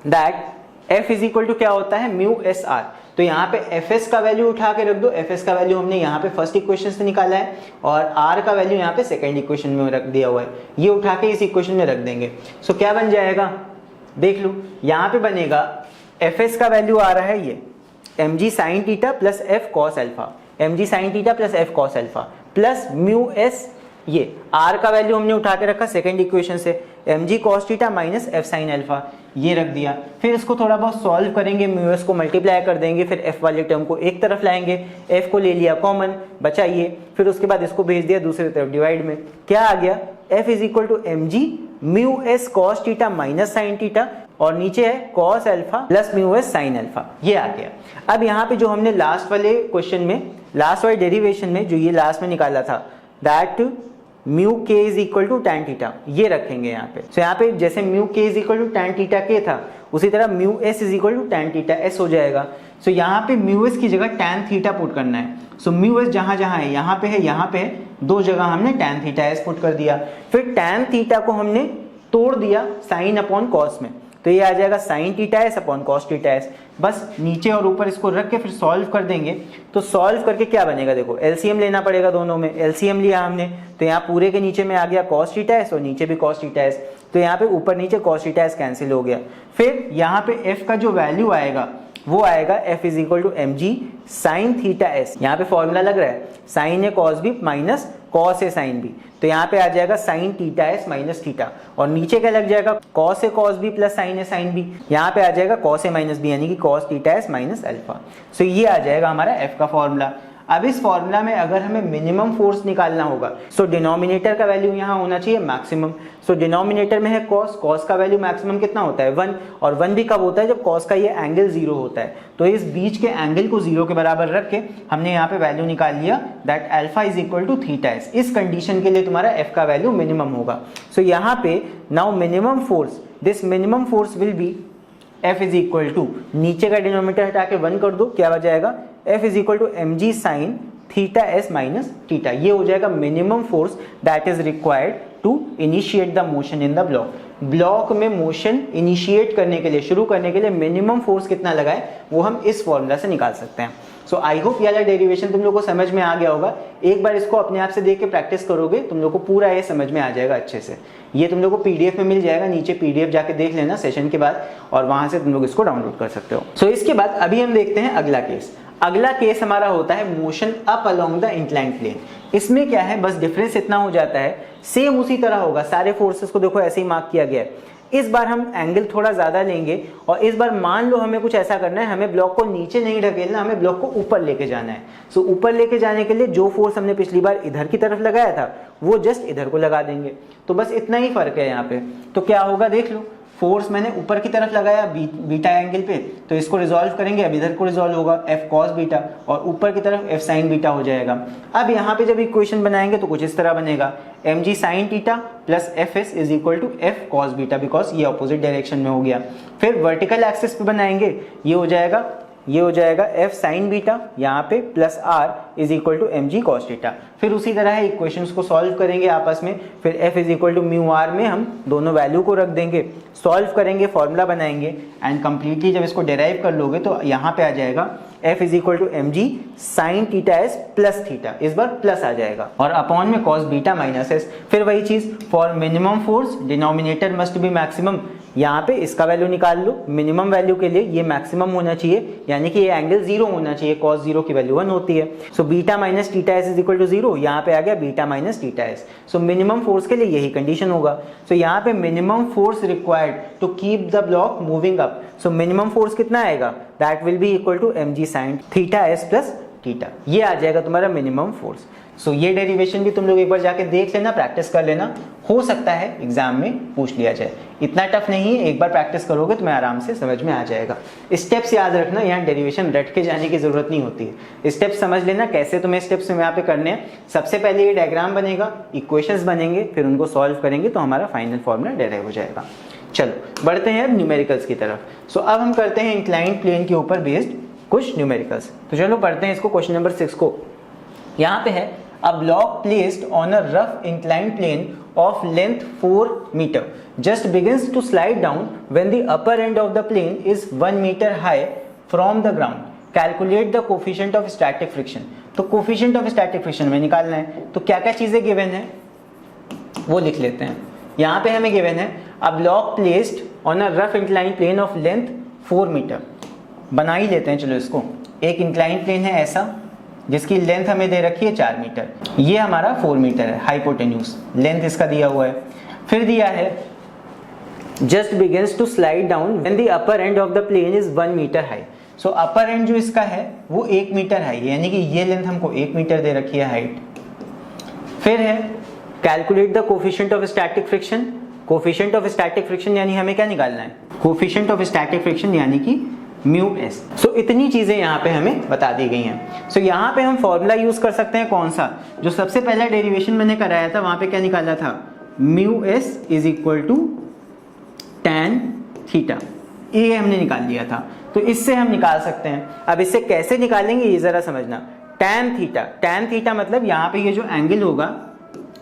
that f is equal to क्या होता है, म्यू एस आर। तो यहाँ पे Fs का वैल्यू उठा के रख दो, Fs का वैल्यू हमने यहाँ पे फर्स्ट इक्वेशन से निकाला है, और R का वैल्यू यहाँ पे सेकंड इक्वेशन में रख दिया हुआ है, ये उठा के इस इक्वेशन में रख देंगे। सो क्या बन जाएगा, देख लो यहाँ पे बनेगा Fs का वैल्यू आ रहा है ये mg sin theta plus F cos alpha, mg sin theta plus F cos alpha plus mu S, ये R का वैल्यू हमने उठा के रखा सेकंड इक्वेशन से, mg cos theta minus F sin alpha, ये रख दिया। फिर इसको थोड़ा बहुत सॉल्व करेंगे, म्यू एस को मल्टीप्लाई कर देंगे, फिर F वाले टर्म को एक तरफ लाएंगे, F को ले लिया कॉमन, बचा ये, फिर उसके बाद इसको भेज दिया दूसरी तरफ डिवाइड में, क्या आ गया, F is equal to mg mu S cos theta minus sin theta, और नीचे है cos alpha plus mu S sin alpha, ये आ गया। अब यहाँ पे जो हमने लास्ट वाले क्वेश्चन में, लास्ट वाले डेरिवेशन में जो ये लास्ट में निकाला था, दैट म्यू के is equal to tan theta, ये रखेंगे यहाँ पे। सो यहाँ पे जैसे म्यू के is equal to tan theta K था, उसी तरह mu S is equal to tan theta S हो जाएगा। सो यहाँ पे म्यू एस की जगह टैन थीटा पुट करना है। सो म्यू एस जहां जहां है, यहाँ पे है, यहाँ पे है, दो जगह हमने टैन थीटा एस पुट कर दिया। फिर टैन थीटा को हमने तोड़ दिया साइन अपॉन कॉस में, तो ये आ जाएगा sine theta S upon cos theta S. बस नीचे और ऊपर इसको रख के फिर सॉल्व कर देंगे, तो सॉल्व करके क्या बनेगा, देखो एलसीएम लेना पड़ेगा दोनों में, एलसीएम लिया हमने, तो यहाँ पूरे के नीचे में आ गया कॉस थीटा एस और नीचे भी कॉस थीटा एस, तो यहाँ पे ऊपर नीचे कॉस थीटा एस कैंसिल हो गया। फिर यहाँ पे एफ का जो वैल्यू आएगा वो आएगा F is equal to M G sine theta S. यहाँ पे फॉर्मूला लग रहा है, sine A cos B minus cos A sine B, तो यहाँ पे आ जाएगा sine theta S minus theta, और नीचे क्या लग जाएगा, cos A cos B plus sine A sine B, यहाँ पे आ जाएगा कॉस ए माइनस बी यानी कि cos theta S minus alpha. So ये आ जाएगा हमारा एफ का फॉर्मूला। अब इस फॉर्मूला में अगर हमें मिनिमम फोर्स निकालना होगा, सो डिनोमिनेटर का वैल्यू यहाँ होना चाहिए मैक्सिमम। सो डिनोमिनेटर में है कॉस, कॉस का वैल्यू मैक्सिमम कितना होता है 1, और 1 भी कब होता है जब कॉस का ये एंगल 0 होता है। तो इस बीच के एंगल को 0 के बराबर रख के हमने यहाँ पे वैल्यू निकाल लिया that alpha is equal to theta S. इस कंडीशन के लिए तुम्हारा एफ का वैल्यू मिनिमम होगा। सो यहाँ पे now minimum force, this minimum force will be F is equal to, नीचे का डिनोमिनेटर हटा के 1 कर दो, क्या हो जाएगा F is equal to M G sine theta S minus theta. ये हो जाएगा minimum force that is required to initiate the motion in the block. Block में मोशन इनिशिएट करने के लिए, शुरू करने के लिए मिनिमम फोर्स कितना लगाए वो हम इस फॉर्मूला से निकाल सकते हैं। सो आई होप ये वाला डेरिवेशन तुम लोग को समझ में आ गया होगा। एक बार इसको अपने आप से देख के प्रैक्टिस करोगे तुम लोग को पूरा ये समझ में आ जाएगा अच्छे से। ये तुम लोग को पीडीएफ में मिल जाएगा, नीचे पीडीएफ जाके देख लेना सेशन के बाद, और वहां से तुम लोग इसको डाउनलोड कर सकते हो। सो इसके बाद अभी हम देखते हैं अगला केस। अगला केस हमारा होता है motion up along the inclined plane. इसमें क्या है, बस डिफरेंस इतना हो जाता है, सेम उसी तरह होगा, सारे फोर्सेस को देखो ऐसे ही मार्क किया गया है। इस बार हम एंगल थोड़ा ज्यादा लेंगे और इस बार मान लो हमें कुछ ऐसा करना है, हमें ब्लॉक को नीचे नहीं ढकेलना, हमें ब्लॉक को ऊपर लेके जाना है। सो ऊपर लेके जाने के लिए जो फोर्स हमने पिछली बार इधर की तरफ लगाया था वो जस्ट इधर को लगा देंगे। तो बस इतना ही फर्क है यहाँ पे। तो क्या होगा देख लो, फोर्स मैंने ऊपर की तरफ लगाया बीटा एंगल पे, तो इसको रिजॉल्व करेंगे, अब इधर को रिजॉल्व होगा एफ कॉस बीटा, और ऊपर की तरफ एफ साइन बीटा हो जाएगा। अब यहाँ पे जब इक्वेशन बनाएंगे तो कुछ इस तरह बनेगा, M G sine theta plus F S is equal to F cos beta, because ये ऑपोजिट डायरेक्शन में हो गया। फिर वर्टिकल एक्सिस पे बनाएंगे, ये हो जाएगा एफ साइन बीटा यहाँ पे plus R is equal to M G cos theta. फिर उसी तरह इक्वेशंस को सॉल्व करेंगे आपस में, फिर F is equal to mu R में हम दोनों वैल्यू को रख देंगे, सॉल्व करेंगे, फॉर्मूला बनाएंगे, एंड कंप्लीटली जब इसको डेराइव कर लोगे तो यहाँ पे आ जाएगा F is equal to M G sine theta S plus theta, इस बार प्लस आ जाएगा, और अपॉन में कॉस बीटा माइनस एस। फिर वही चीज for minimum force denominator must be maximum, यहाँ पे इसका वैल्यू निकाल लो, मिनिमम वैल्यू के लिए ये मैक्सिमम होना चाहिए, यानी कि ये एंगल 0 होना चाहिए, cos 0 की वैल्यू 1 होती है। So beta minus theta S is equal to 0, यहाँ पे आ गया beta minus theta S. So minimum force के लिए यही कंडीशन होगा। सो यहाँ पे minimum force required to keep the block moving up. So minimum force कितना आएगा, that will be equal to M G sine theta S plus theta, ये आ जाएगा तुम्हारा मिनिमम फोर्स। सो ये डेरिवेशन भी तुम लोग एक बार जाके देख लेना, प्रैक्टिस कर लेना, हो सकता है एग्जाम में पूछ लिया जाए। इतना टफ नहीं है, एक बार प्रैक्टिस करोगे तुम्हें आराम से समझ में आ जाएगा। स्टेप्स याद रखना, यहाँ डेरिवेशन रट के जाने की जरूरत नहीं होती है, स्टेप्स समझ लेना कैसे तुम्हें स्टेप्स यहाँ पे करने हैं। सबसे पहले ये डायग्राम बनेगा, इक्वेशंस बनेंगे, फिर उनको सॉल्व करेंगे तो हमारा फाइनल फॉर्मूला डेराइव हो जाएगा। चलो बढ़ते हैं अब न्यूमेरिकल्स की तरफ। सो अब हम करते हैं इंक्लाइंड प्लेन के ऊपर बेस्ड कुछ न्यूमेरिकल्स। तो चलो पढ़ते हैं इसको, क्वेश्चन नंबर 6 को। यहाँ पे है a block placed on a rough inclined plane of length 4 meter just begins to slide down when the upper end of the plane is 1 meter high from the ground. Calculate the coefficient of static friction. तो coefficient of static friction में निकालना है, तो क्या क्या चीजें given है वो लिख लेते हैं। यहाँ पे हमें गिवन है a block placed on a rough inclined plane of length 4 meter। बना ही लेते हैं चलो इसको। एक इंक्लाइंड प्लेन है ऐसा जिसकी लेंथ हमें दे रखी है 4 मीटर, ये हमारा 4 मीटर है, हाइपोटेन्यूज लेंथ इसका दिया हुआ है। फिर दिया है just begins to slide down when the upper end of the plane is 1 metre high. So upper end जो इसका है वो 1 मीटर हाई है, यानी कि ये लेंथ हमको 1 मीटर दे रखी है हाइट। फिर है calculate the coefficient of static friction. Coefficient of static friction यानी हमें क्या निकालना है, कोफिशिएंट ऑफ स्टैटिक फ्रिक्शन यानी कि म्यू एस। सो इतनी चीजें यहाँ पे हमें बता दी गई हैं। सो यहाँ पे हम फॉर्मूला यूज कर सकते हैं कौन सा, जो सबसे पहला डेरिवेशन मैंने कराया था वहां पे क्या निकाला था, mu S is equal to tan theta, ये हमने निकाल लिया था। तो इससे हम निकाल सकते हैं। अब इससे कैसे निकालेंगे ये जरा समझना। टैन थीटा मतलब यहाँ पे ये जो एंगल होगा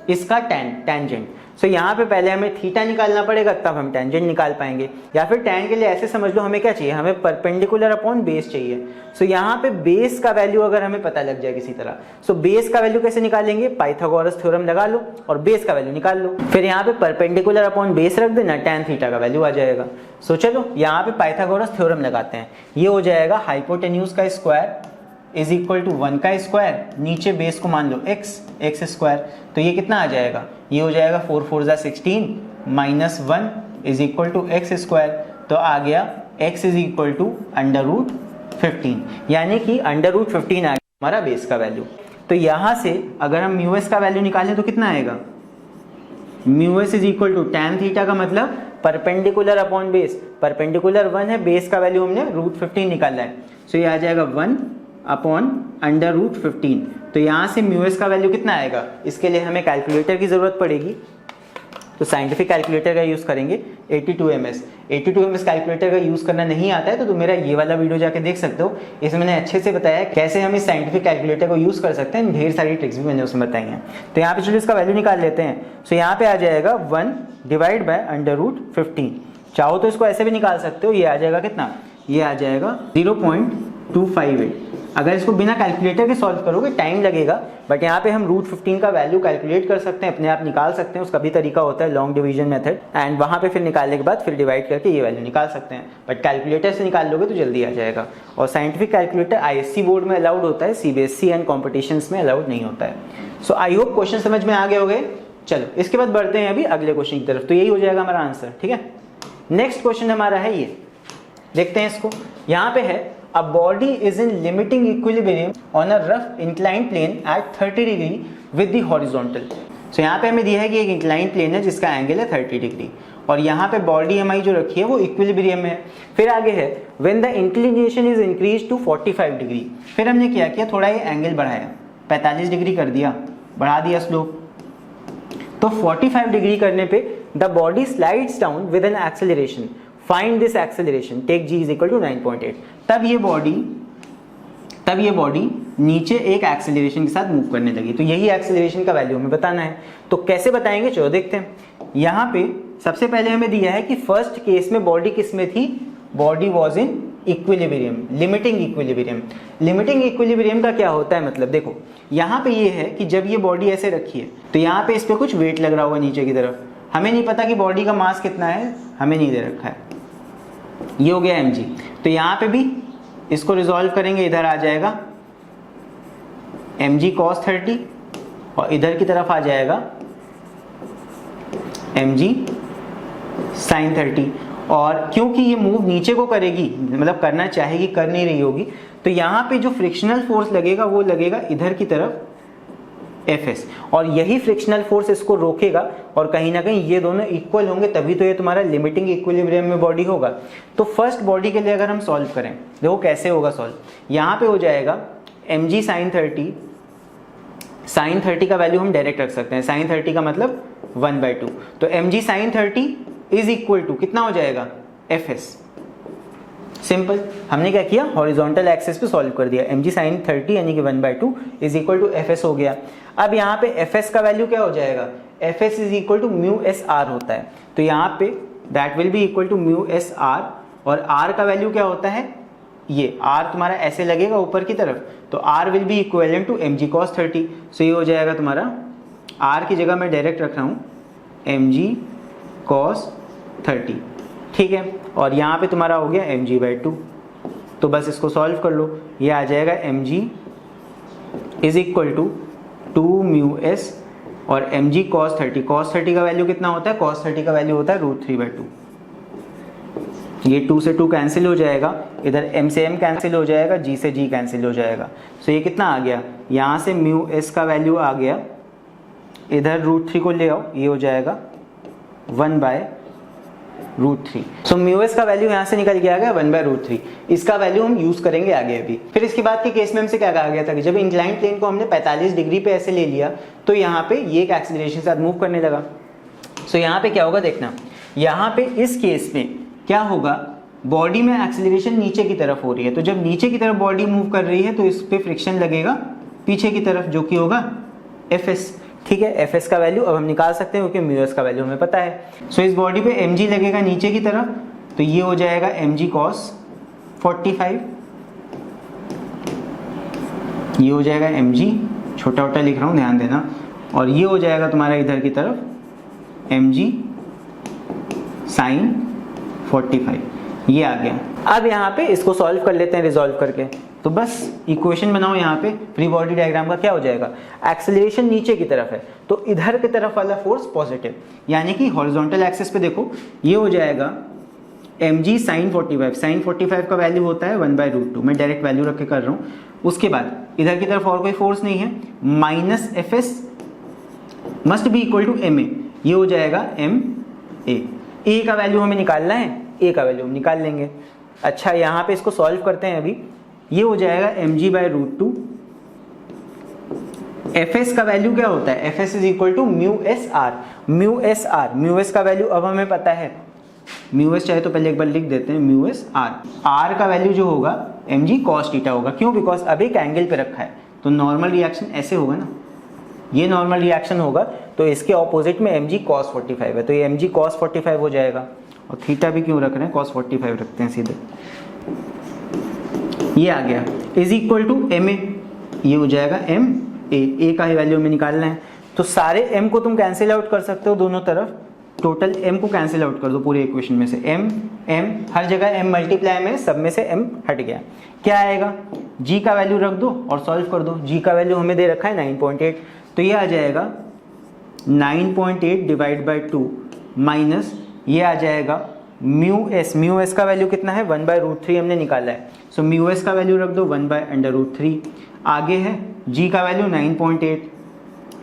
इसका टेंजेंट। सो यहाँ पे पहले हमें थीटा निकालना पड़ेगा तब हम टेंजेंट निकाल पाएंगे, या फिर टैन के लिए ऐसे समझ लो हमें क्या चाहिए, हमें परपेंडिकुलर अपॉन बेस चाहिए। सो यहाँ पे बेस का वैल्यू अगर हमें पता लग जाए किसी तरह, सो बेस का वैल्यू कैसे निकालेंगे, पाइथागोरस थ्योरम लगा लो और बेस का वैल्यू निकाल लो। फिर यहाँ पे परपेंडिकुलर अपॉन बेस रख देना, टैन थीटा का वैल्यू आ जाएगा। सो चलो यहाँ पे पाइथागोरस थ्योरम लगाते हैं, ये हो जाएगा हाइपोटेन्यूज का स्क्वायर इज इक्वल टू 1 का स्क्वायर, नीचे बेस को मान लो x स्क्वायर, तो ये कितना आ जाएगा, ये हो जाएगा 4 4 जा 16 minus 1 is equal to X square. तो आ गया x is equal to under root 15, यानी कि अंडर रूट 15 आ गया। हमारा बेस का वैल्यू। तो यहाँ से अगर हम म्यू एस का वैल्यू निकालें तो कितना आएगा, mu S is equal to tan theta का मतलब परपेंडिकुलर अपॉन बेस, परपेंडिकुलर 1 है, बेस का वैल्यू हमने √15 निकाला है, सो ये आ जाएगा 1 अपॉन अंडर √15। तो यहाँ से म्यू एस का वैल्यू कितना आएगा, इसके लिए हमें कैलकुलेटर की जरूरत पड़ेगी, तो साइंटिफिक कैलकुलेटर का यूज करेंगे 82ms। 82ms कैलकुलेटर का यूज करना नहीं आता है तो तुम मेरा ये वाला वीडियो जाके देख सकते हो, इसमें मैंने अच्छे से बताया कैसे हम इस साइंटिफिक कैलकुलेटर को यूज कर सकते हैं, ढेर सारी ट्रिक्स भी मैंने उसमें बताई हैं। तो यहाँ पे चलो इसका वैल्यू निकाल लेते हैं। सो यहाँ पे आ जाएगा 1 डिवाइड बाय अंडर √15। चाहो तो इसको ऐसे भी निकाल सकते हो, ये आ जाएगा कितना, ये आ जाएगा 0.258। अगर इसको बिना कैलकुलेटर के सॉल्व करोगे टाइम लगेगा, बट यहाँ पे हम √15 का वैल्यू कैलकुलेट कर सकते हैं, अपने आप निकाल सकते हैं, उसका भी तरीका होता है लॉन्ग डिवीजन मेथड, एंड वहाँ पे फिर निकालने के बाद फिर डिवाइड करके ये वैल्यू निकाल सकते हैं, बट कैलकुलेटर से निकाल लोगे तो जल्दी आ जाएगा। और साइंटिफिक कैलकुलेटर ISC बोर्ड में अलाउड होता है, CBSE एंड कॉम्पिटिशन्स में अलाउड नहीं होता है। सो आई होप क्वेश्चन समझ में आ गए होंगे। चलो इसके बाद बढ़ते हैं अभी अगले क्वेश्चन की तरफ, तो यही हो जाएगा हमारा आंसर, ठीक है। नेक्स्ट क्वेश्चन हमारा है ये, देखते हैं इसको। यहाँ पे है a body is in limiting equilibrium on a rough inclined plane at 30 degree with the horizontal। so यहाँ पे हमें दिया है कि एक इंक्लाइंड प्लेन है जिसका एंगल है 30 डिग्री, और यहाँ पे बॉडी हमारी जो रखी है वो इक्विलिब्रियम में है। फिर आगे है when the inclination is increased to 45 degree, फिर हमने क्या किया, थोड़ा ये एंगल बढ़ाया, 45 डिग्री कर दिया, बढ़ा दिया स्लोप, तो 45 डिग्री करने पे the body slides down with an acceleration, find this acceleration, take g is equal to 9.8। तब ये बॉडी नीचे एक एक्सेलरेशन के साथ मूव करने लगी, तो यही एक्सेलरेशन का वैल्यू हमें बताना है। तो कैसे बताएंगे, चलो देखते हैं। यहाँ पे सबसे पहले हमें दिया है कि फर्स्ट केस में बॉडी किस में थी, body was in equilibrium, limiting equilibrium. Limiting equilibrium का क्या होता है, मतलब देखो यहाँ पे ये है कि जब ये बॉडी ऐसे रखी है तो यहाँ पे इस पे कुछ वेट लग रहा होगा नीचे की तरफ, हमें नहीं पता कि बॉडी का मास कितना है, हमें नहीं दे रखा है, ये हो गया mg। तो यहाँ पे भी इसको रिजॉल्व करेंगे, इधर आ जाएगा mg cos 30 और इधर की तरफ आ जाएगा mg sin 30। और क्योंकि ये मूव नीचे को करेगी, मतलब करना चाहेगी, कर नहीं रही होगी, तो यहाँ पे जो फ्रिक्शनल फोर्स लगेगा वो लगेगा इधर की तरफ Fs, और यही फ्रिक्शनल फोर्स इसको रोकेगा, और कहीं ना कहीं ये दोनों इक्वल होंगे तभी तो ये तुम्हारा लिमिटिंग इक्विलिब्रियम में बॉडी होगा। तो फर्स्ट बॉडी के लिए अगर हम सॉल्व करें, देखो कैसे होगा सॉल्व। यहाँ पे हो जाएगा mg sin 30, sin 30 का वैल्यू हम डायरेक्ट रख सकते हैं, sin 30 का मतलब 1/2, तो mg sin 30 is equal to कितना हो जाएगा, Fs। सिंपल, हमने क्या किया, हॉरिजॉन्टल एक्सिस पे सॉल्व कर दिया, mg sin 30 यानी कि 1/2 इज इक्वल टू Fs हो गया। अब यहाँ पे Fs का वैल्यू क्या हो जाएगा, Fs is equal to mu S R होता है, तो यहाँ पे that will be equal to mu S R, और r का वैल्यू क्या होता है, ये r तुम्हारा ऐसे लगेगा ऊपर की तरफ, तो r will be equivalent to mg cos 30। So ये हो जाएगा तुम्हारा, r की जगह मैं डायरेक्ट रख रहा हूँ mg cos 30, ठीक है, और यहाँ पे तुम्हारा हो गया mg/2। तो बस इसको सॉल्व कर लो, ये आ जाएगा mg is equal to 2 mu S और mg cos 30, cos 30 का वैल्यू कितना होता है, cos 30 का वैल्यू होता है √3/2। ये 2 से 2 कैंसिल हो जाएगा, इधर m से m कैंसिल हो जाएगा, g से g कैंसिल हो जाएगा। सो ये कितना आ गया, यहाँ से म्यू एस का वैल्यू आ गया, इधर √3 को ले आओ, ये हो जाएगा 1/√3। सो म्यू एस का वैल्यू यहाँ से निकल के आ गया 1/√3। इसका वैल्यू हम यूज करेंगे आगे अभी। फिर इसके बाद के केस में हमसे क्या कहा गया था कि जब इंक्लाइंड प्लेन को हमने 45 डिग्री पे ऐसे ले लिया तो यहाँ पे ये एक एक्सीलरेशन के साथ मूव करने लगा। सो यहाँ पे क्या होगा देखना, यहाँ पे इस केस में क्या होगा, बॉडी में एक्सीलरेशन नीचे की तरफ हो रही है, तो जब नीचे की तरफ बॉडी मूव कर रही है तो इस पे फ्रिक्शन लगेगा पीछे की तरफ, जो कि होगा Fs, ठीक है। Fs का वैल्यू अब हम निकाल सकते हैं क्योंकि म्यू एस का वैल्यू हमें पता है। सो इस बॉडी पे mg लगेगा नीचे की तरफ, तो ये हो जाएगा mg cos 45, ये हो जाएगा mg, छोटा छोटा लिख रहा हूँ ध्यान देना, और ये हो जाएगा तुम्हारा इधर की तरफ mg sin 45, ये आ गया। अब यहाँ पे इसको सॉल्व कर लेते हैं रिजॉल्व करके, तो बस इक्वेशन बनाओ। यहाँ पे फ्री बॉडी डायग्राम का क्या हो जाएगा, एक्सेलरेशन नीचे की तरफ है तो इधर की तरफ वाला फोर्स पॉजिटिव, यानी कि हॉरिजॉन्टल एक्सिस पे देखो ये हो जाएगा mg sin 45। sin 45 का वैल्यू होता है 1/√2, मैं डायरेक्ट वैल्यू रख के कर रहा हूँ, उसके बाद इधर की तरफ और कोई फोर्स नहीं है, minus F S must be equal to M A, ये हो जाएगा एम ए का वैल्यू हमें निकालना है, ए का वैल्यू हम निकाल लेंगे। अच्छा यहाँ पे इसको सॉल्व करते हैं अभी, ये हो जाएगा M G by root two. F S का वैल्यू क्या होता है, F S is equal to mu S R, mu S R, mu S का वैल्यू अब हमें पता है, म्यू एस चाहे तो पहले एक बार लिख देते हैं, म्यू एस आर, आर का वैल्यू जो होगा एम जी कॉस थीटा होगा। क्यों, बिकॉज अब एक एंगल पे रखा है तो नॉर्मल रिएक्शन ऐसे होगा ना, ये नॉर्मल रिएक्शन होगा, तो इसके ऑपोजिट में एम जी कॉस 45 है, तो ये एम जी कॉस 45 हो जाएगा। और थीटा भी क्यों रख रहे हैं, कॉस 45 रखते हैं सीधे, ये आ गया is equal to M A, ये हो जाएगा एम ए का ही वैल्यू में निकालना है। तो सारे एम को तुम कैंसिल आउट कर सकते हो दोनों तरफ, टोटल एम को कैंसिल आउट कर दो पूरे इक्वेशन में से, एम एम हर जगह एम मल्टीप्लाई में, सब में से एम हट गया, क्या आएगा, जी का वैल्यू रख दो और सॉल्व कर दो। जी का वैल्यू हमें दे रखा है 9.8, तो ये आ जाएगा 9.8 डिवाइड बाई 2 माइनस ये आ जाएगा म्यू एस का वैल्यू कितना है 1/√3 हमने निकाला है, सो म्यू एस का वैल्यू रख दो 1/√3। आगे है जी का वैल्यू 9.8,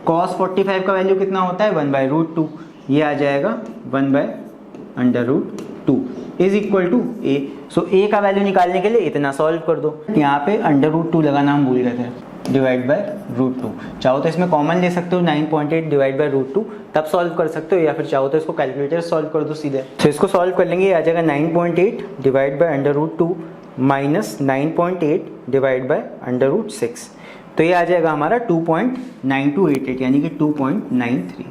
cos 45 का वैल्यू कितना होता है 1/√2, ये आ जाएगा 1/√2 इज इक्वल टू ए। सो ए का वैल्यू निकालने के लिए इतना सॉल्व कर दो, यहाँ पे √2 लगाना हम भूल गए थे, डिवाइड बाय √2, चाहो तो इसमें कॉमन ले सकते हो 9.8 डिवाइड बाय √2, तब सॉल्व कर सकते हो, या फिर चाहो तो इसको कैलकुलेटर सॉल्व कर दो सीधे। तो इसको सॉल्व कर लेंगे, आ जाएगा 9.8 divide by √2 minus 9.8 divide by √6, तो ये आ जाएगा हमारा 2.9288 यानी कि 2.93,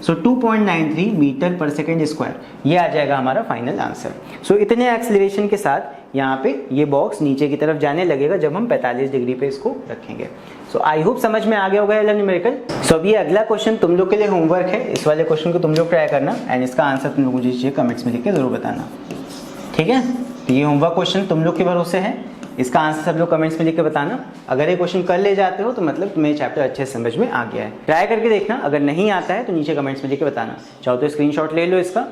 सो 2.93 मीटर पर सेकेंड स्क्वायर, ये आ जाएगा हमारा फाइनल आंसर। सो इतने एक्सेलरेशन के साथ यहाँ पे ये बॉक्स नीचे की तरफ जाने लगेगा जब हम 45 डिग्री पे इसको रखेंगे। सो आई होप समझ में आ गया होगा एल न्यूमेरिकल। सो अब ये अगला क्वेश्चन तुम लोग के लिए होमवर्क है, इस वाले क्वेश्चन को तुम लोग ट्राई करना एंड इसका आंसर तुम लोग मुझे कमेंट्स में लिख के जरूर बताना, ठीक है। तो ये होमवर्क क्वेश्चन तुम लोग के भरोसे है, इसका आंसर सब लोग कमेंट्स में लिख के बताना। अगर ये क्वेश्चन कर ले जाते हो तो मतलब तुम्हें चैप्टर अच्छे से समझ में आ गया है, ट्राई करके देखना, अगर नहीं आता है तो नीचे कमेंट्स में लिख के बताना, चाहो तो स्क्रीनशॉट ले लो इसका।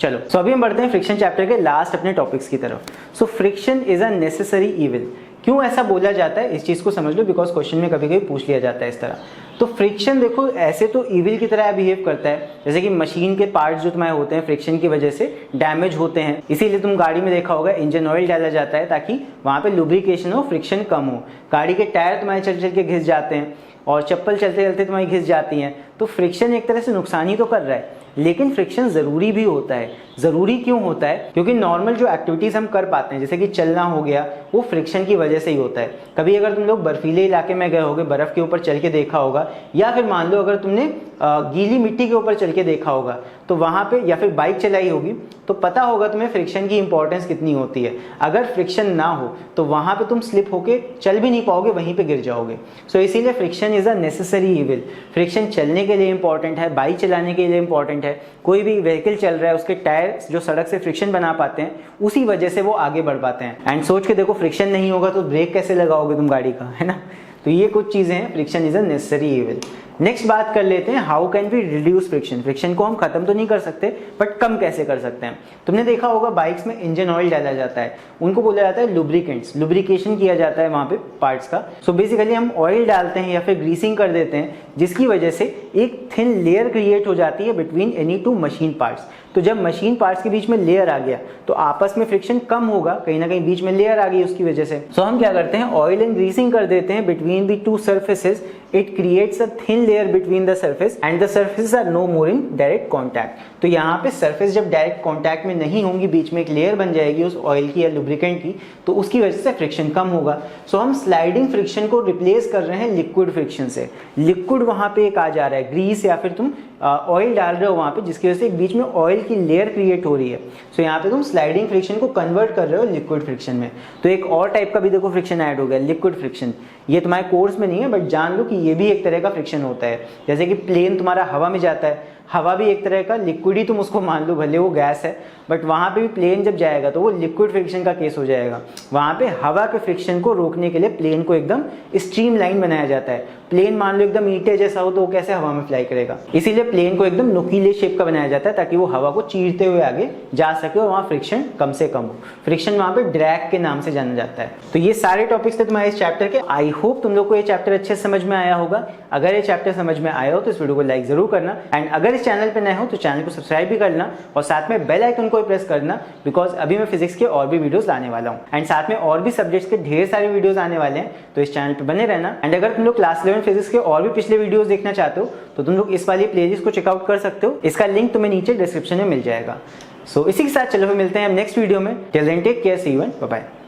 चलो सो अभी हम बढ़ते हैं फ्रिक्शन चैप्टर के लास्ट अपने टॉपिक्स की तरफ। So friction is a necessary evil, क्यों ऐसा बोला जाता है इस चीज को समझ लो, बिकॉज क्वेश्चन में कभी कभी पूछ लिया जाता है इस तरह। तो फ्रिक्शन देखो ऐसे तो इविल की तरह बिहेव करता है, जैसे कि मशीन के पार्ट्स जो तुम्हारे होते हैं फ्रिक्शन की वजह से डैमेज होते हैं, इसीलिए तुम गाड़ी में देखा होगा इंजन ऑयल डाला जाता है ताकि वहां पे लुब्रिकेशन हो, फ्रिक्शन कम हो। गाड़ी के टायर तुम्हारे चल चल के घिस जाते हैं और चप्पल चलते चलते तुम्हारी घिस जाती हैं, तो फ्रिक्शन एक तरह से नुकसान ही तो कर रहा है, लेकिन फ्रिक्शन ज़रूरी भी होता है। ज़रूरी क्यों होता है, क्योंकि नॉर्मल जो एक्टिविटीज़ हम कर पाते हैं जैसे कि चलना हो गया, वो फ्रिक्शन की वजह से ही होता है। कभी अगर तुम लोग बर्फीले इलाके में गए होगे, बर्फ़ के ऊपर चल के देखा होगा, या फिर मान लो अगर तुमने गीली मिट्टी के ऊपर चल के देखा होगा, तो वहाँ पे या फिर बाइक चलाई होगी तो पता होगा तुम्हें फ्रिक्शन की इंपॉर्टेंस कितनी होती है। अगर फ्रिक्शन ना हो तो वहाँ पे तुम स्लिप होके चल भी नहीं पाओगे, वहीं पे गिर जाओगे। सो इसीलिए friction is a necessary evil. Friction चलने के लिए इंपॉर्टेंट है, बाइक चलाने के लिए इंपॉर्टेंट है, कोई भी व्हीकल चल रहा है उसके टायर जो सड़क से फ्रिक्शन बना पाते हैं, उसी वजह से वो आगे बढ़ पाते हैं। एंड सोच के देखो, फ्रिक्शन नहीं होगा तो ब्रेक कैसे लगाओगे तुम गाड़ी का, है ना। तो ये कुछ चीज़ें हैं, friction is a necessary evil. Next बात कर लेते हैं, how can we reduce friction. Friction को हम खत्म तो नहीं कर सकते, बट कम कैसे कर सकते हैं। तुमने देखा होगा बाइक्स में इंजन ऑयल डाला जाता है, उनको बोला जाता है लुब्रिकेंट्स, लुब्रिकेशन किया जाता है वहाँ पे पार्ट्स का। सो बेसिकली हम ऑयल डालते हैं या फिर ग्रीसिंग कर देते हैं, जिसकी वजह से एक थिन लेयर क्रिएट हो जाती है between any two machine parts. तो जब मशीन पार्ट्स के बीच में लेयर आ गया तो आपस में फ्रिक्शन कम होगा, कहीं ना कहीं बीच में लेयर आ गई उसकी वजह से। सो हम क्या करते हैं, ऑयल एंड ग्रीसिंग कर देते हैं between the two surfaces, it creates a thin layer between the surface and the surfaces are no more in direct contact. तो यहाँ पे सर्फेस जब डायरेक्ट कॉन्टैक्ट में नहीं होंगी, बीच में एक लेयर बन जाएगी उस ऑयल की या लुब्रिकेंट की, तो उसकी वजह से फ्रिक्शन कम होगा। सो हम स्लाइडिंग फ्रिक्शन को रिप्लेस कर रहे हैं लिक्विड फ्रिक्शन से। लिक्विड वहाँ पे एक आ जा रहा है, ग्रीस या फिर तुम ऑयल डाल रहे हो वहाँ पे, जिसकी वजह से एक बीच में ऑयल की लेयर क्रिएट हो रही है। सो यहाँ पे तुम स्लाइडिंग फ्रिक्शन को कन्वर्ट कर रहे हो लिक्विड फ्रिक्शन में। तो एक और टाइप का भी देखो फ्रिक्शन ऐड हो गया, लिक्विड फ्रिक्शन। ये तुम्हारे कोर्स में नहीं है, बट जान लो कि ये भी एक तरह का फ्रिक्शन होता है। जैसे कि प्लेन तुम्हारा हवा में जाता है हवा भी एक तरह का लिक्विड ही तुम उसको मान लो, भले वो गैस है, बट वहाँ पे भी प्लेन जब जाएगा तो वो लिक्विड फ्रिक्शन का केस हो जाएगा। वहाँ पे हवा के फ्रिक्शन को रोकने के लिए प्लेन को एकदम स्ट्रीम लाइन बनाया जाता है। प्लेन मान लो एकदम ईंटे जैसा हो तो वो कैसे हवा में फ्लाई करेगा, इसीलिए प्लेन को एकदम नुकीले शेप का बनाया जाता है ताकि वो हवा को चीरते हुए आगे जा सके और वहाँ फ्रिक्शन कम से कम हो। फ्रिक्शन वहाँ पे ड्रैग के नाम से जाना जाता है। तो ये सारे टॉपिक्स थे तुम्हारे इस चैप्टर के। आई होप तुम लोग को ये चैप्टर अच्छे से समझ में आया होगा। अगर ये चैप्टर समझ में आया हो तो इस वीडियो को लाइक जरूर करना, एंड अगर इस चैनल पे नए हो तो चैनल को सब्सक्राइब भी करना और साथ में बेल आइकन को प्रेस करना, बिकॉज अभी मैं फिजिक्स के और भी वीडियोस लाने वाला हूँ एंड साथ में और भी सब्जेक्ट्स के ढेर सारे वीडियोस आने वाले हैं, तो इस चैनल पे बने रहना। एंड अगर तुम लोग क्लास 11 फिजिक्स के और भी पिछले वीडियोस देखना चाहते हो तो तुम लोग इस वाली प्लेलिस्ट को चेकआउट कर सकते हो, इसका लिंक तुम्हें नीचे डिस्क्रिप्शन में मिल जाएगा। सो इसी के साथ चलो फिर मिलते हैं हम नेक्स्ट वीडियो में। Till then take care, see you and bye bye.